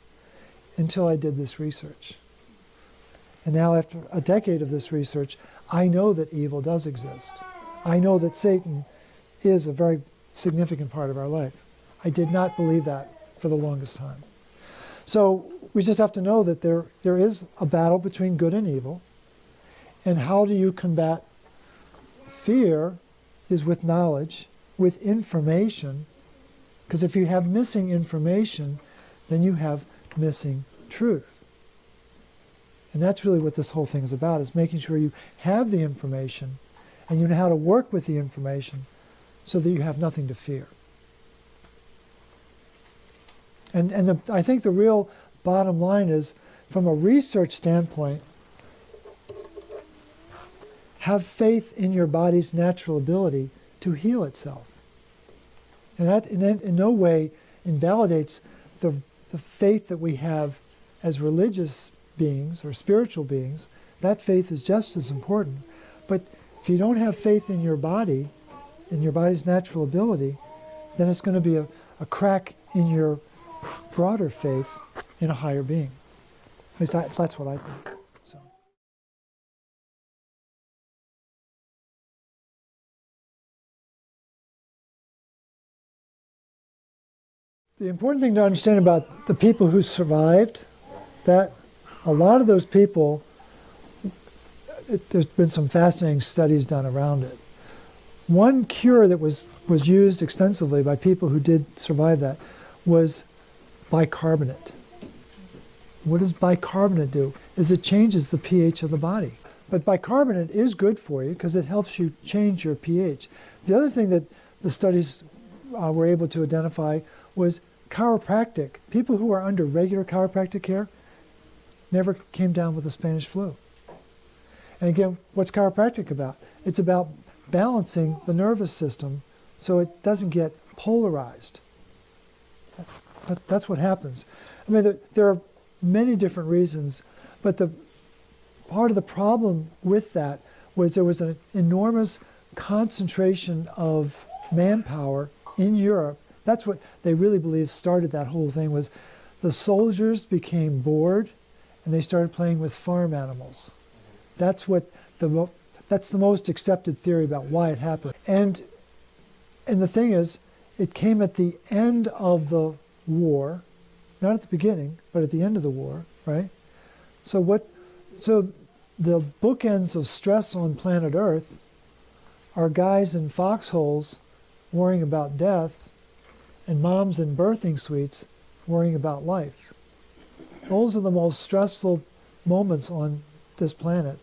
until I did this research. And now after a decade of this research, I know that evil does exist. I know that Satan is a very significant part of our life. I did not believe that for the longest time. So we just have to know that there is a battle between good and evil. And how do you combat fear is with knowledge, with information, because if you have missing information, then you have missing truth. And that's really what this whole thing is about, is making sure you have the information and you know how to work with the information so that you have nothing to fear. And I think the real bottom line is, from a research standpoint, have faith in your body's natural ability to heal itself. And that in no way invalidates the faith that we have as religious beings or spiritual beings. That faith is just as important. But if you don't have faith in your body, in your body's natural ability, then it's going to be a crack in your broader faith in a higher being. At least that's what I think. So. The important thing to understand about the people who survived, that a lot of those people, there's been some fascinating studies done around it. One cure that was used extensively by people who did survive that was bicarbonate. What does bicarbonate do? Is it changes the pH of the body. But bicarbonate is good for you because it helps you change your pH. The other thing that the studies were able to identify was chiropractic. People who are under regular chiropractic care never came down with the Spanish flu. And again, what's chiropractic about? It's about balancing the nervous system so it doesn't get polarized. That's what happens. I mean, there are many different reasons, but the part of the problem with that was there was an enormous concentration of manpower in Europe. That's what they really believe started that whole thing, was the soldiers became bored and they started playing with farm animals. That's the most accepted theory about why it happened. And the thing is, it came at the end of the war, not at the beginning, but at the end of the war, right? So the bookends of stress on planet Earth are guys in foxholes worrying about death and moms in birthing suites worrying about life. Those are the most stressful moments on this planet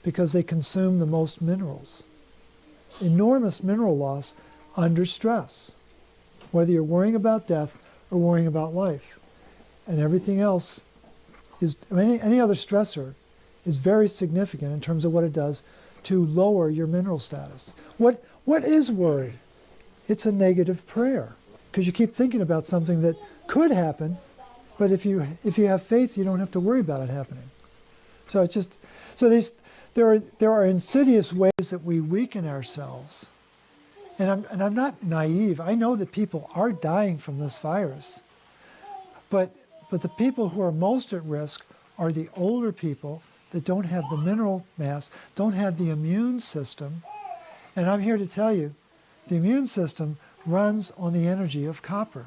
because they consume the most minerals. Enormous mineral loss under stress, whether you're worrying about death or worrying about life. And everything else is, any other stressor is very significant in terms of what it does to lower your mineral status. What is worry? It's a negative prayer, because you keep thinking about something that could happen, but if you have faith, you don't have to worry about it happening. So it's just, there are insidious ways that we weaken ourselves. And I'm not naive. I know that people are dying from this virus. But the people who are most at risk are the older people that don't have the mineral mass, don't have the immune system. And I'm here to tell you, the immune system runs on the energy of copper,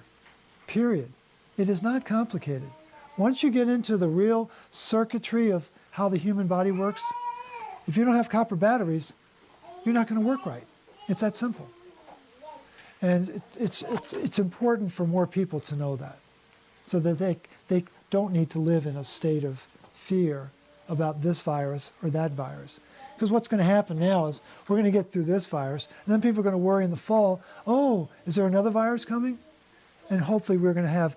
period. It is not complicated. Once you get into the real circuitry of how the human body works, if you don't have copper batteries, you're not going to work right. It's that simple. And it's important for more people to know that, so that they don't need to live in a state of fear about this virus or that virus. Because what's going to happen now is we're going to get through this virus, and then people are going to worry in the fall, oh, is there another virus coming? And hopefully we're going to have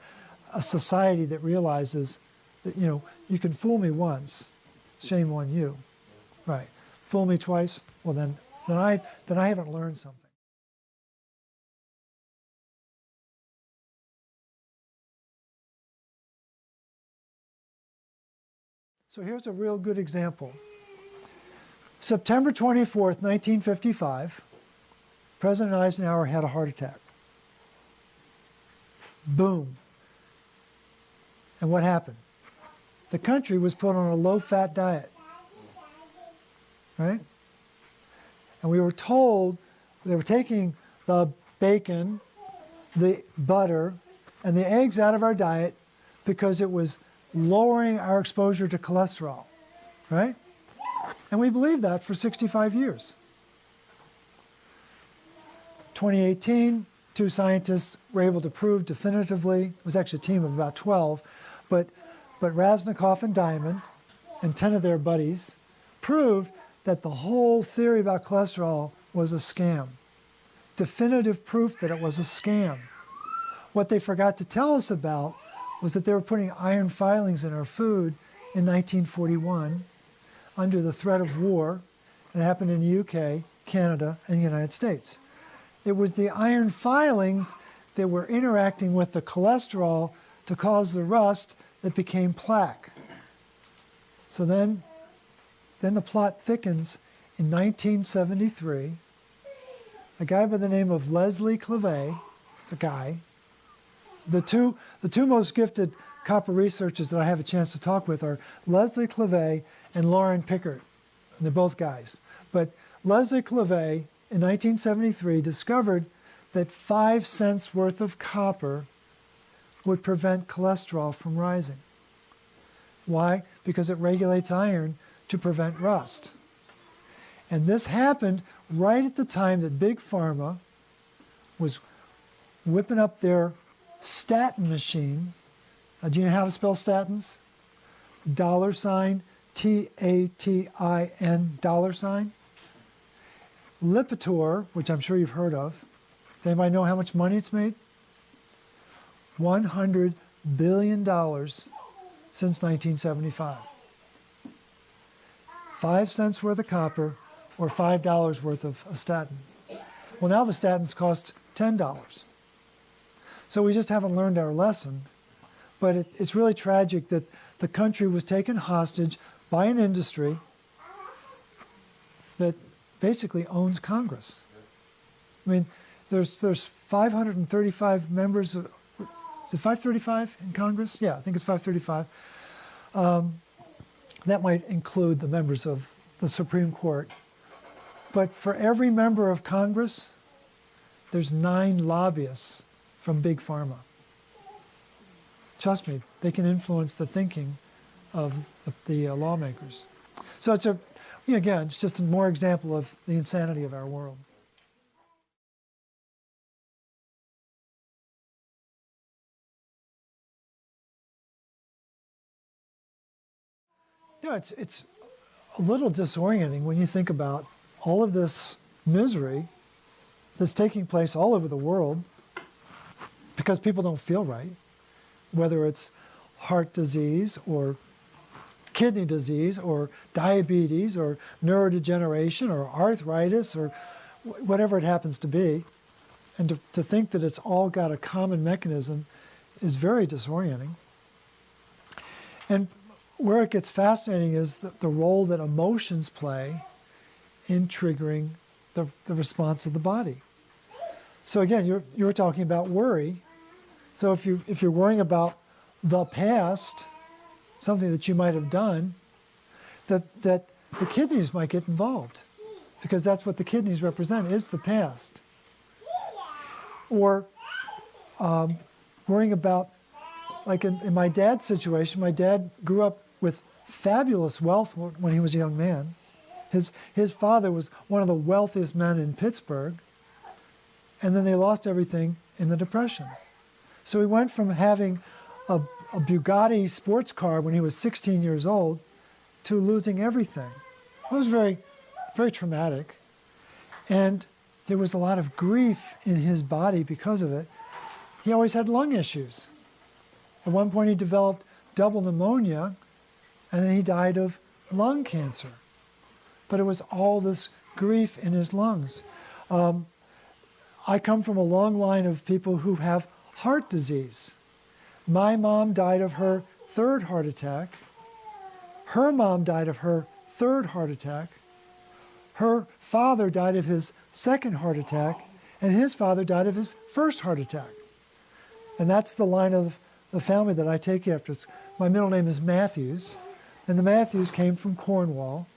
a society that realizes that, you can fool me once, shame on you. Right. Fool me twice, well then I haven't learned something. So here's a real good example. September 24th, 1955, President Eisenhower had a heart attack. Boom. And what happened? The country was put on a low-fat diet, right? And we were told they were taking the bacon, the butter, and the eggs out of our diet because it was lowering our exposure to cholesterol, right? And we believed that for 65 years. 2018, 2 scientists were able to prove definitively, it was actually a team of about 12, but Raznikov and Diamond and 10 of their buddies proved that the whole theory about cholesterol was a scam. Definitive proof that it was a scam. What they forgot to tell us about was that they were putting iron filings in our food in 1941 under the threat of war. It happened in the UK, Canada, and the United States. It was the iron filings that were interacting with the cholesterol to cause the rust that became plaque. So then the plot thickens in 1973 a guy by the name of Leslie Clavet. It's a guy. The two most gifted copper researchers that I have a chance to talk with are Leslie Clavet and Lauren Pickert. And they're both guys. But Leslie Clavet in 1973 discovered that 5 cents worth of copper would prevent cholesterol from rising. Why? Because it regulates iron to prevent rust. And this happened right at the time that Big Pharma was whipping up their statin machines. Do you know how to spell statins? $, T-A-T-I-N, $. Lipitor, which I'm sure you've heard of. Does anybody know how much money it's made? $100 billion since 1975. 5 cents worth of copper or $5 worth of a statin. Well, now the statins cost $10. So we just haven't learned our lesson. But it's really tragic that the country was taken hostage by an industry that basically owns Congress. I mean, there's 535 members of, is it 535 in Congress? Yeah, I think it's 535. That might include the members of the Supreme Court. But for every member of Congress, there's 9 lobbyists from Big Pharma. Trust me, they can influence the thinking of the lawmakers. So it's again, it's just a more example of the insanity of our world. Yeah, it's a little disorienting when you think about all of this misery that's taking place all over the world because people don't feel right, whether it's heart disease or kidney disease or diabetes or neurodegeneration or arthritis or whatever it happens to be. And to think that it's all got a common mechanism is very disorienting. And where it gets fascinating is the role that emotions play in triggering the response of the body. So again, you were talking about worry. So if you're worrying about the past, something that you might have done, that the kidneys might get involved, because that's what the kidneys represent, is the past. Or worrying about, like in my dad's situation, my dad grew up with fabulous wealth when he was a young man. His father was one of the wealthiest men in Pittsburgh, and then they lost everything in the Depression. So he went from having a Bugatti sports car when he was 16 years old to losing everything. It was very, very traumatic. And there was a lot of grief in his body because of it. He always had lung issues. At one point he developed double pneumonia, and then he died of lung cancer. But it was all this grief in his lungs. I come from a long line of people who have heart disease. My mom died of her 3rd heart attack. Her mom died of her 3rd heart attack. Her father died of his 2nd heart attack, and his father died of his 1st heart attack. And that's the line of the family that I take after. My middle name is Matthews, and the Matthews came from Cornwall.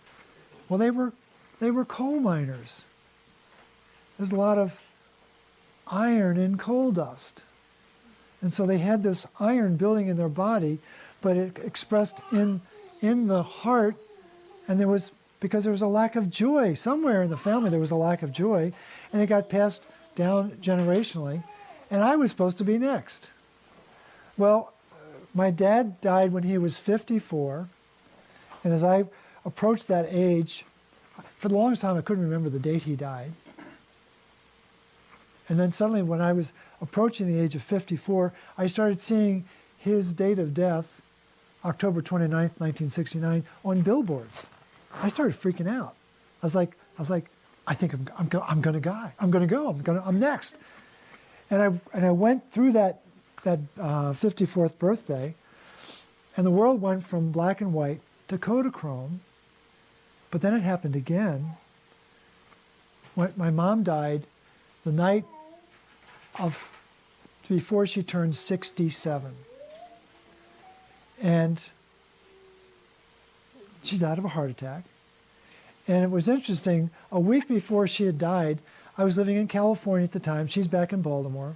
Well, they were coal miners. There's a lot of iron in coal dust. And so they had this iron building in their body, but it expressed in the heart, and because there was a lack of joy. Somewhere in the family there was a lack of joy, and it got passed down generationally, and I was supposed to be next. Well, my dad died when he was 54, and as I approached that age, for the longest time I couldn't remember the date he died. And then suddenly when I was approaching the age of 54, I started seeing his date of death, October 29th, 1969, on billboards. I started freaking out. I was like, I think I'm going to die. I'm next. And I went through that 54th birthday, and the world went from black and white to Kodachrome. But then it happened again. When my mom died the night of before she turned 67. And she died of a heart attack. And it was interesting, a week before she had died, I was living in California at the time. She's back in Baltimore.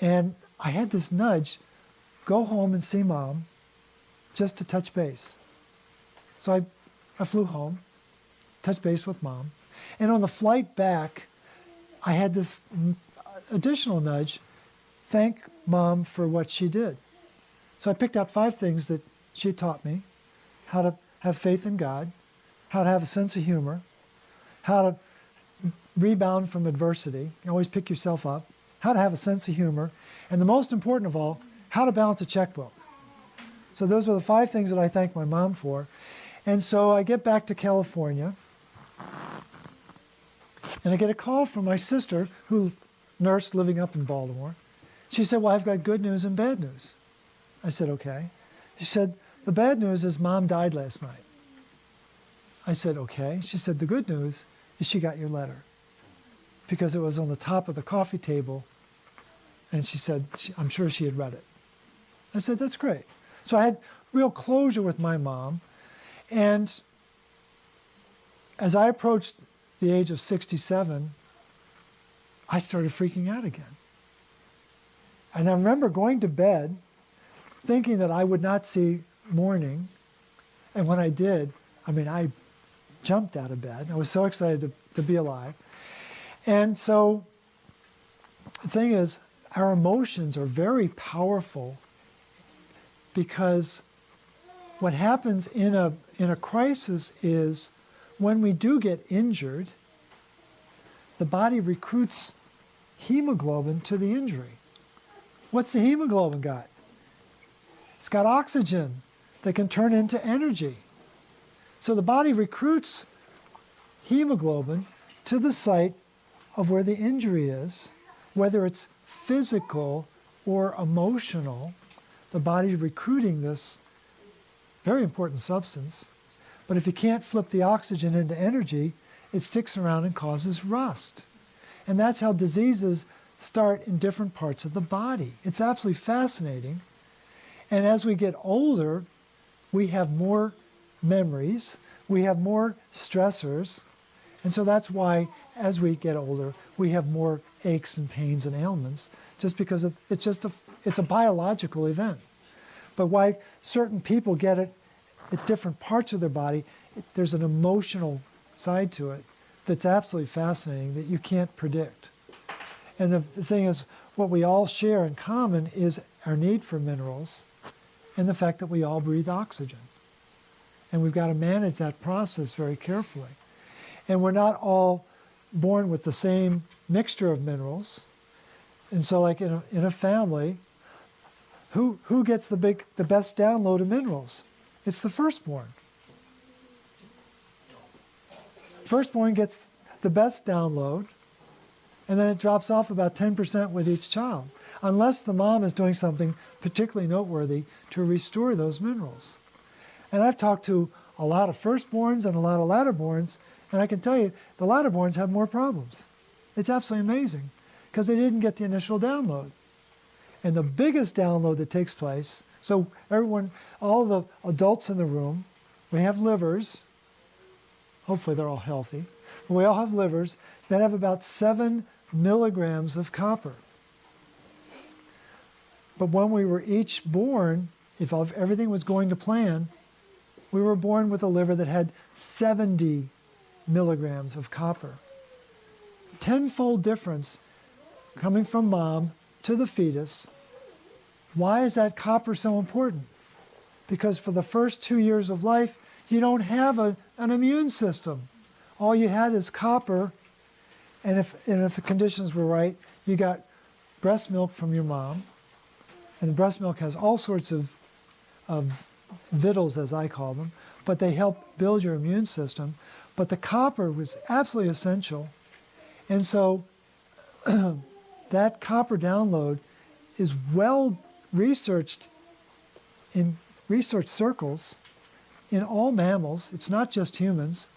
And I had this nudge, go home and see Mom, just to touch base. So I flew home, touched base with Mom. And on the flight back, I had this additional nudge, thank Mom for what she did. So I picked out 5 things that she taught me: how to have faith in God, how to have a sense of humor, how to rebound from adversity, you always pick yourself up, how to have a sense of humor, and the most important of all, how to balance a checkbook. So those were the 5 things that I thanked my mom for. And so I get back to California, and I get a call from my sister, who nursed living up in Baltimore. She said, well, I've got good news and bad news. I said, okay. She said, the bad news is Mom died last night. I said, okay. She said, the good news is she got your letter, because it was on the top of the coffee table, and she said, I'm sure she had read it. I said, that's great. So I had real closure with my mom, and as I approached the age of 67, I started freaking out again. And I remember going to bed thinking that I would not see morning, and when I did, I jumped out of bed. I was so excited to be alive. And so the thing is, our emotions are very powerful, because what happens in a crisis is, when we do get injured, the body recruits hemoglobin to the injury. What's the hemoglobin got? It's got oxygen that can turn into energy. So the body recruits hemoglobin to the site of where the injury is, whether it's physical or emotional. The body's recruiting this very important substance. But if you can't flip the oxygen into energy, it sticks around and causes rust. And that's how diseases start in different parts of the body. It's absolutely fascinating. And as we get older, we have more memories, we have more stressors, and so that's why, as we get older, we have more aches and pains and ailments, just because it's a biological event. But why certain people get it at different parts of their body, there's an emotional side to it that's absolutely fascinating, that you can't predict. And the thing is, what we all share in common is our need for minerals and the fact that we all breathe oxygen. And we've got to manage that process very carefully. And we're not all born with the same mixture of minerals. And so, like in a family, who gets the best download of minerals? It's the firstborn. Firstborn gets the best download, and then it drops off about 10% with each child, unless the mom is doing something particularly noteworthy to restore those minerals. And I've talked to a lot of firstborns and a lot of latterborns, and I can tell you, the latterborns have more problems. It's absolutely amazing, because they didn't get the initial download. And the biggest download that takes place, so everyone, all the adults in the room, we have livers. Hopefully they're all healthy. But we all have livers that have about 7 milligrams of copper. But when we were each born, if everything was going to plan, we were born with a liver that had 70 milligrams of copper. Tenfold difference coming from mom to the fetus. Why is that copper so important? Because for the first 2 years of life, you don't have an immune system. All you had is copper, and if the conditions were right, you got breast milk from your mom, and breast milk has all sorts of vittles, as I call them, but they help build your immune system. But the copper was absolutely essential, and so that copper download is well researched in research circles in all mammals. It's not just humans,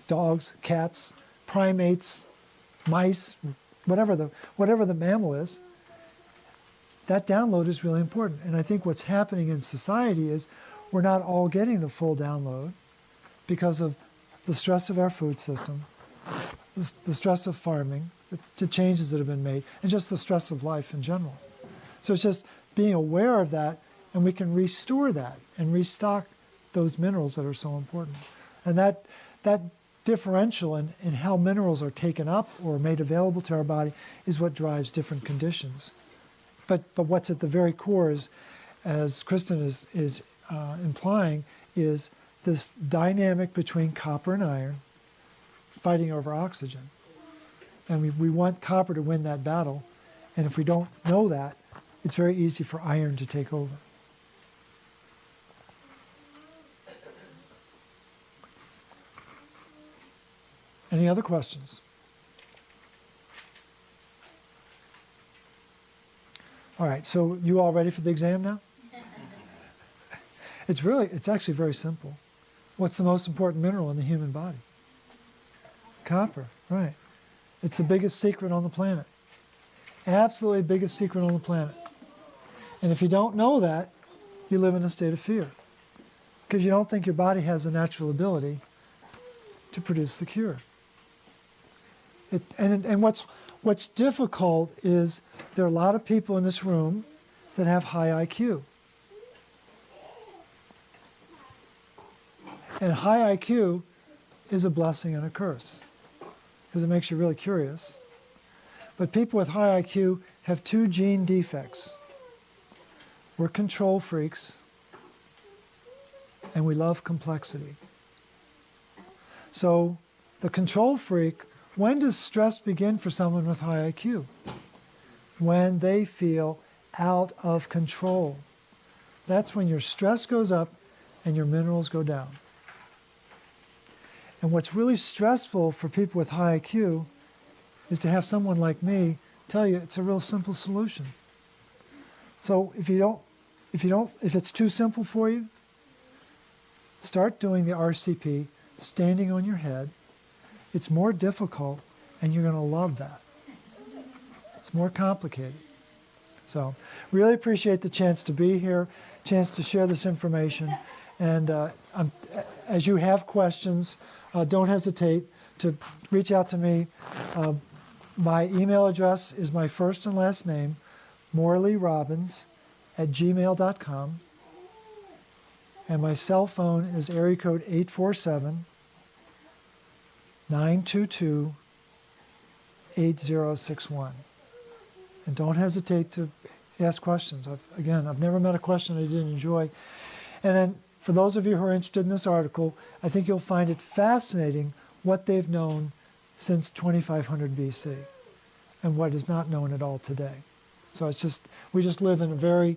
dogs, cats, primates, mice, whatever the mammal is, that download is really important. And I think what's happening in society is we're not all getting the full download because of the stress of our food system, the stress of farming, the changes that have been made, and just the stress of life in general. So it's just being aware of that, and we can restore that and restock those minerals that are so important. And that differential in how minerals are taken up or made available to our body is what drives different conditions. But what's at the very core is, as Kristen is implying, is this dynamic between copper and iron fighting over oxygen. And we want copper to win that battle. And if we don't know that, it's very easy for iron to take over. Any other questions? All right, so you all ready for the exam now? It's actually very simple. What's the most important mineral in the human body? Copper, right. It's the biggest secret on the planet. Absolutely biggest secret on the planet. And if you don't know that, you live in a state of fear. Because you don't think your body has the natural ability to produce the cure. And what's difficult is there are a lot of people in this room that have high IQ. And high IQ is a blessing and a curse because it makes you really curious. But people with high IQ have two gene defects. We're control freaks and we love complexity. So the control freak, when does stress begin for someone with high IQ? When they feel out of control. That's when your stress goes up and your minerals go down. And what's really stressful for people with high IQ is to have someone like me tell you it's a real simple solution. So if it's too simple for you, start doing the RCP, standing on your head. It's more difficult, and you're going to love that. It's more complicated. So really appreciate the chance to be here, chance to share this information. And as you have questions, don't hesitate to reach out to me. My email address is my first and last name, morleyrobbins@gmail.com. And my cell phone is area code 847-922-8061. And don't hesitate to ask questions. I've never met a question I didn't enjoy. And then for those of you who are interested in this article, I think you'll find it fascinating what they've known since 2500 BC and what is not known at all today. So we just live in a very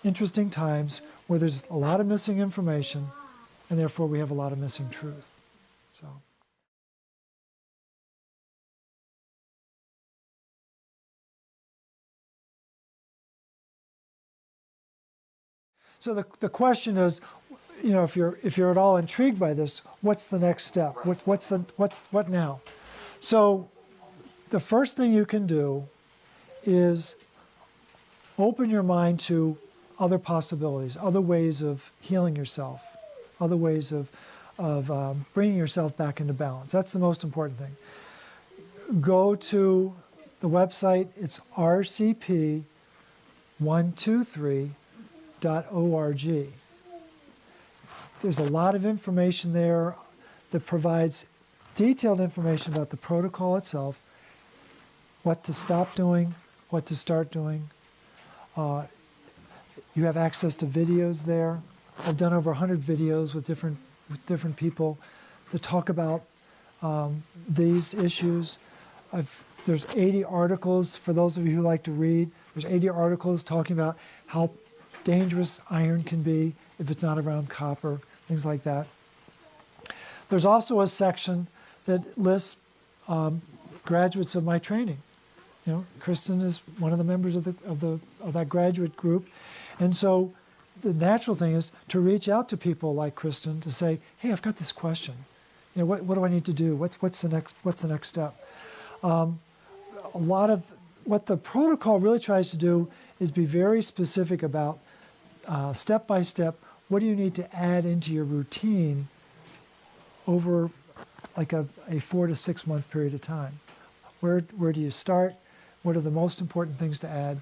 interesting times where there's a lot of missing information, and therefore we have a lot of missing truth. So the question is, if you're at all intrigued by this, what's the next step? What now? So the first thing you can do is open your mind to other possibilities, other ways of healing yourself, other ways of bringing yourself back into balance. That's the most important thing. Go to the website. It's RCP123.org. There's a lot of information there that provides detailed information about the protocol itself, what to stop doing, what to start doing. You have access to videos there. I've done over 100 videos with different people to talk about these issues. There's 80 articles for those of you who like to read. There's 80 articles talking about how dangerous iron can be if it's not around copper, things like that. There's also a section that lists graduates of my training. Kristen is one of the members of that graduate group, and so the natural thing is to reach out to people like Kristen to say, "Hey, I've got this question. What do I need to do? What's the next step?" a lot of what the protocol really tries to do is be very specific about step by step, what do you need to add into your routine over like a 4 to 6 month period of time. Where do you start? What are the most important things to add?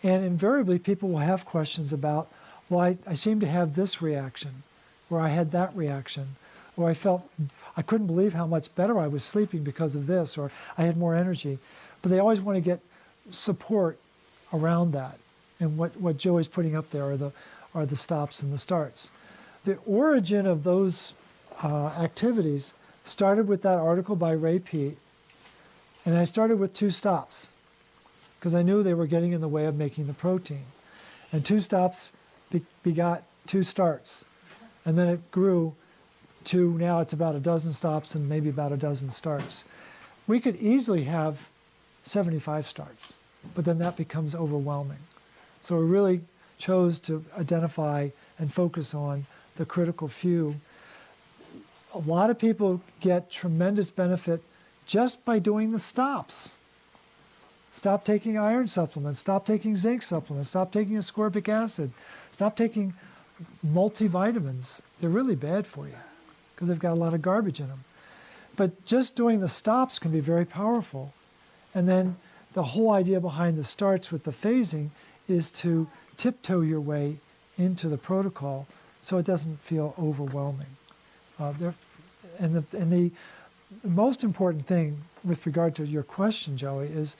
And invariably, people will have questions about, well, I seem to have this reaction, or I had that reaction, or I couldn't believe how much better I was sleeping because of this, or I had more energy. But they always want to get support around that. And what Joey's putting up there are the stops and the starts. The origin of those activities started with that article by Ray Peat, and I started with 2 stops because I knew they were getting in the way of making the protein. And 2 stops begot 2 starts. And then it grew to now it's about a dozen stops and maybe about a dozen starts. We could easily have 75 starts, but then that becomes overwhelming. So we really chose to identify and focus on the critical few. A lot of people get tremendous benefit just by doing the stops. Stop taking iron supplements, stop taking zinc supplements, stop taking ascorbic acid, stop taking multivitamins. They're really bad for you because they've got a lot of garbage in them. But just doing the stops can be very powerful. And then the whole idea behind the starts with the phasing is to tiptoe your way into the protocol so it doesn't feel overwhelming. The most important thing with regard to your question, Joey, is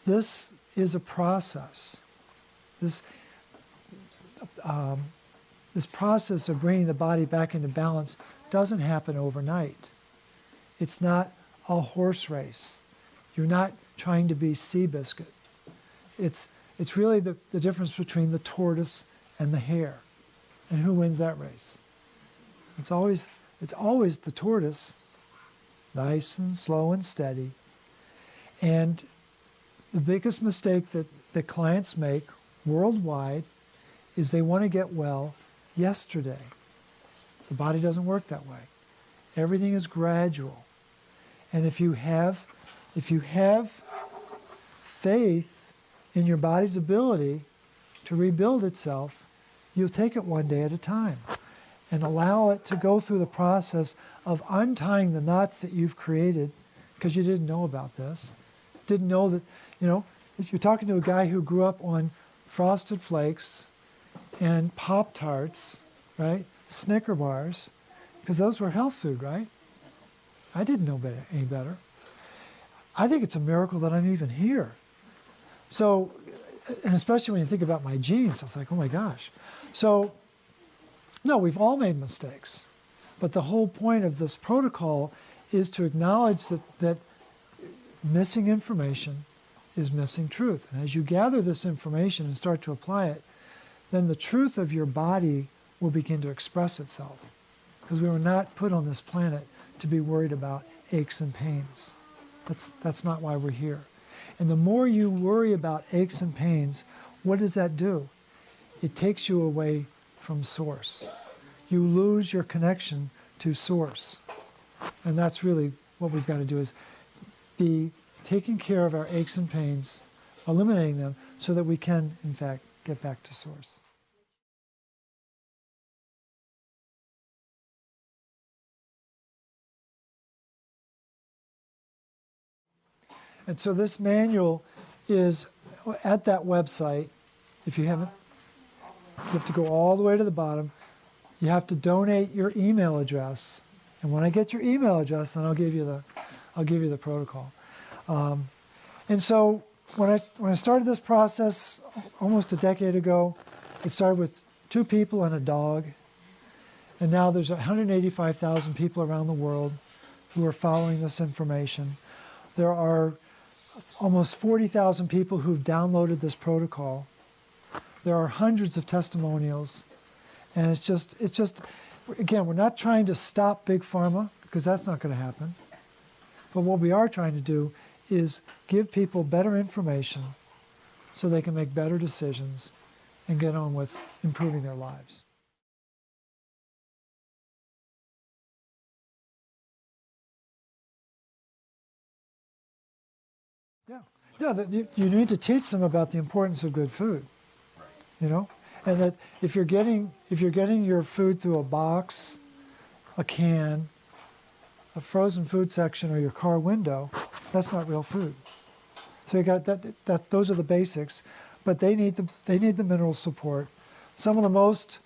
this is a process. This process of bringing the body back into balance doesn't happen overnight. It's not a horse race. You're not trying to be Seabiscuit. It's really the difference between the tortoise and the hare. And who wins that race? It's always the tortoise, nice and slow and steady. And the biggest mistake that clients make worldwide is they want to get well yesterday. The body doesn't work that way. Everything is gradual. And if you have faith in your body's ability to rebuild itself, you'll take it one day at a time and allow it to go through the process of untying the knots that you've created because you didn't know about this. Didn't know that, you're talking to a guy who grew up on Frosted Flakes and Pop-Tarts, right? Snicker bars, because those were health food, right? I didn't know any better. I think it's a miracle that I'm even here. So, and especially when you think about my genes, it's like, oh my gosh. So, no, we've all made mistakes. But the whole point of this protocol is to acknowledge that missing information is missing truth. And as you gather this information and start to apply it, then the truth of your body will begin to express itself. Because we were not put on this planet to be worried about aches and pains. That's not why we're here. And the more you worry about aches and pains, what does that do? It takes you away from source. You lose your connection to source. And that's really what we've got to do, is be taking care of our aches and pains, eliminating them, so that we can, in fact, get back to source. And so this manual is at that website. If you haven't, you have to go all the way to the bottom. You have to donate your email address. And when I get your email address, then I'll give you the protocol. And so when I started this process almost a decade ago, it started with 2 people and a dog. And now there's 185,000 people around the world who are following this information. There are almost 40,000 people who've downloaded this protocol. There are hundreds of testimonials. And it's just, again, we're not trying to stop Big Pharma, because that's not going to happen. But what we are trying to do is give people better information so they can make better decisions and get on with improving their lives. Yeah, yeah. You need to teach them about the importance of good food. Right. You know, and that if you're getting your food through a box, a can, a frozen food section, or your car window, that's not real food. So you got that. Those are the basics, but they need the mineral support. Some of the most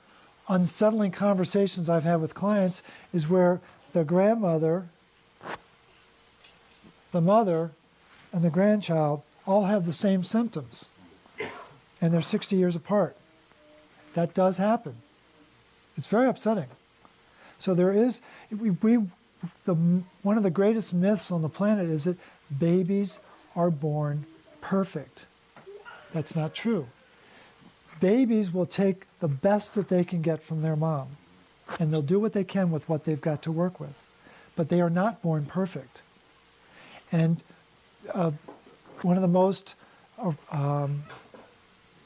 unsettling conversations I've had with clients is where the grandmother, the mother, and the grandchild all have the same symptoms, and they're 60 years apart. That does happen. It's very upsetting. So there is, one of the greatest myths on the planet is that babies are born perfect. That's not true. Babies will take the best that they can get from their mom, and they'll do what they can with what they've got to work with. But they are not born perfect. And one of the most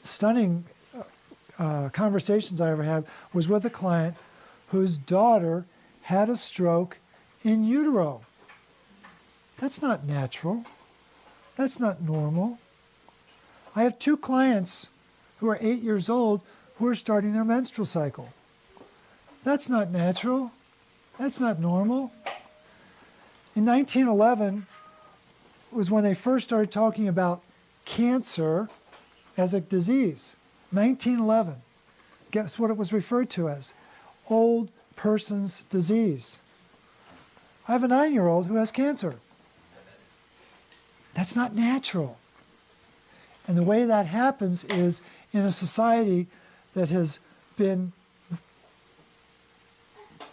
stunning conversations I ever had was with a client whose daughter had a stroke in utero. That's not natural. That's not normal. I have 2 clients who are 8 years old who are starting their menstrual cycle. That's not natural. That's not normal. In 1911 was when they first started talking about cancer as a disease. 1911. Guess what it was referred to as? Old person's disease. I have a 9-year-old who has cancer. That's not natural. And the way that happens is in a society that has been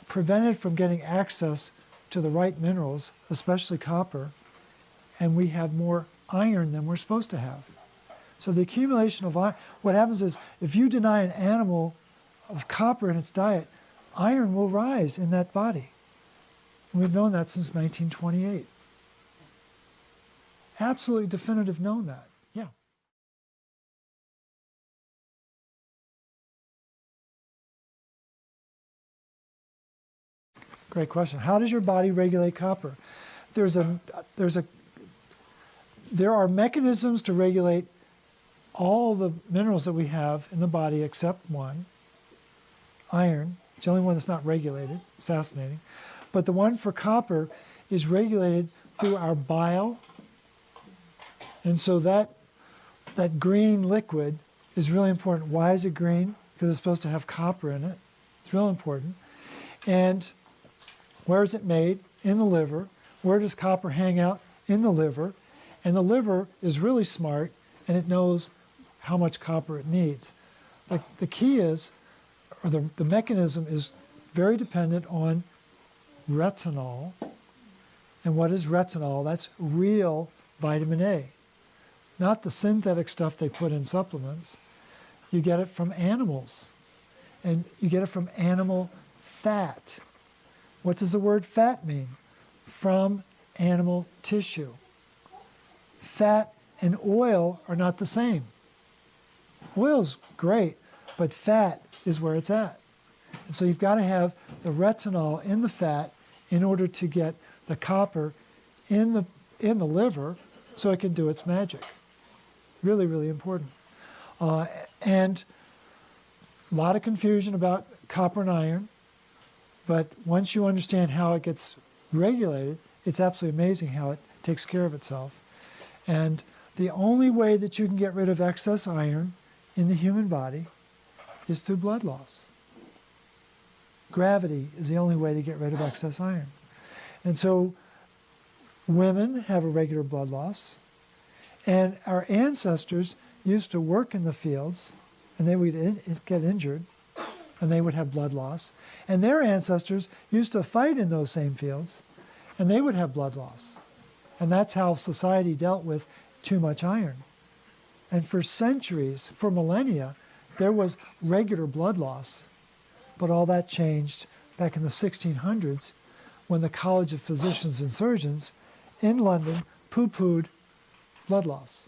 prevented from getting access to the right minerals, especially copper, and we have more iron than we're supposed to have. So the accumulation of iron, what happens is if you deny an animal of copper in its diet, iron will rise in that body. And we've known that since 1928. Absolutely definitive known that. Yeah. Great question. How does your body regulate copper? There are mechanisms to regulate all the minerals that we have in the body except one, iron. It's the only one that's not regulated. It's fascinating. But the one for copper is regulated through our bile. And so that green liquid is really important. Why is it green? Because it's supposed to have copper in it. It's real important. And where is it made? In the liver. Where does copper hang out? In the liver. And the liver is really smart, and it knows how much copper it needs. The key is, or the mechanism is very dependent on retinol. And what is retinol? That's real vitamin A. Not the synthetic stuff they put in supplements. You get it from animals. And you get it from animal fat. What does the word fat mean? From animal tissue. Fat and oil are not the same. Oil's great, but fat is where it's at. And so you've got to have the retinol in the fat in order to get the copper in the liver so it can do its magic. Really, really important. And a lot of confusion about copper and iron, but once you understand how it gets regulated, it's absolutely amazing how it takes care of itself. And the only way that you can get rid of excess iron in the human body is through blood loss. Gravity is the only way to get rid of excess iron. And so women have a regular blood loss, and our ancestors used to work in the fields, and they would get injured, and they would have blood loss. And their ancestors used to fight in those same fields, and they would have blood loss. And that's how society dealt with too much iron. And for centuries, for millennia, there was regular blood loss. But all that changed back in the 1600s when the College of Physicians and Surgeons in London poo-pooed blood loss.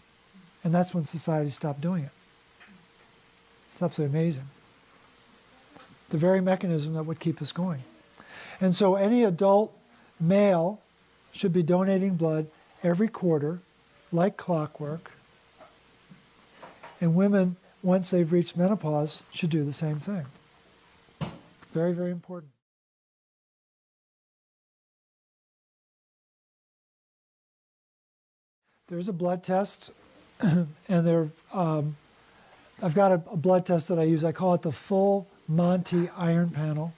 And that's when society stopped doing it. It's absolutely amazing. The very mechanism that would keep us going. And so any adult male should be donating blood every quarter like clockwork. And women, once they've reached menopause, should do the same thing. Very, very important. There's a blood test, and I've got a blood test that I use. I call it the full Monty iron panel,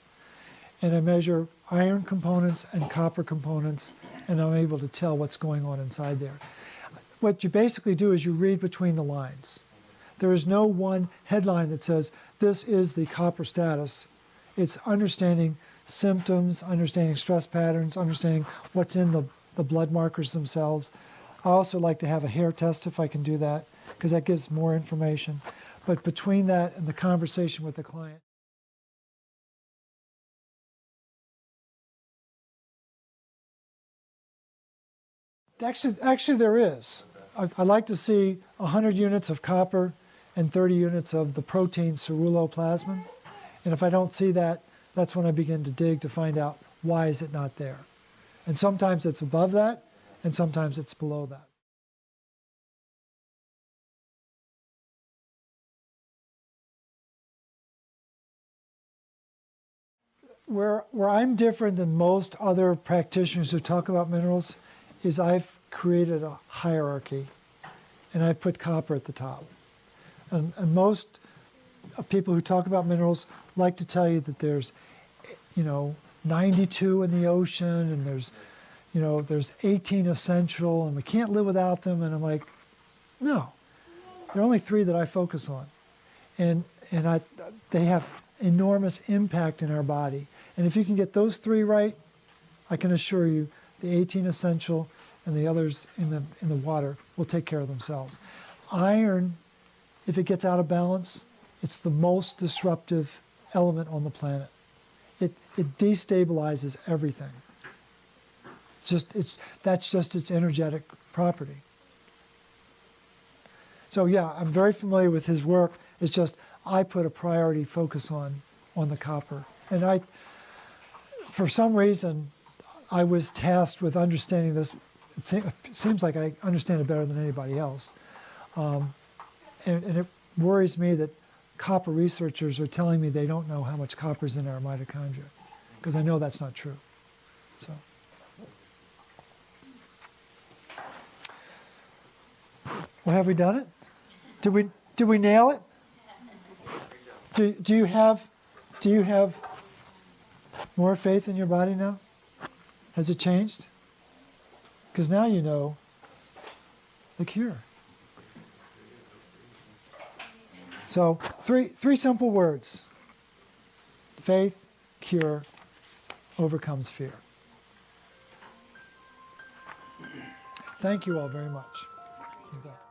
and I measure iron components and copper components, and I'm able to tell what's going on inside there. What you basically do is you read between the lines. There is no one headline that says, this is the copper status. It's understanding symptoms, understanding stress patterns, understanding what's in the blood markers themselves. I also like to have a hair test if I can do that, because that gives more information. But between that and the conversation with the client, actually there is. I like to see 100 units of copper and 30 units of the protein ceruloplasmin. And if I don't see that, that's when I begin to dig to find out why is it not there. And sometimes it's above that, and sometimes it's below that. Where I'm different than most other practitioners who talk about minerals is I've created a hierarchy, and I've put copper at the top. And most people who talk about minerals like to tell you that there's, 92 in the ocean, and there's 18 essential, and we can't live without them. And I'm like, no, there are only 3 that I focus on, and they have enormous impact in our body. And if you can get those 3 right, I can assure you the 18 essential and the others in the water will take care of themselves. Iron, if it gets out of balance, it's the most disruptive element on the planet. It destabilizes everything. That's just its energetic property. So yeah, I'm very familiar with his work. It's just I put a priority focus on the copper. And for some reason, I was tasked with understanding this. It seems like I understand it better than anybody else. And it worries me that copper researchers are telling me they don't know how much copper is in our mitochondria, because I know that's not true. So, well, have we done it? Did we nail it? Do you have more faith in your body now? Has it changed? Because now you know the cure. So three simple words. Faith, cure, overcomes fear. Thank you all very much. You bet.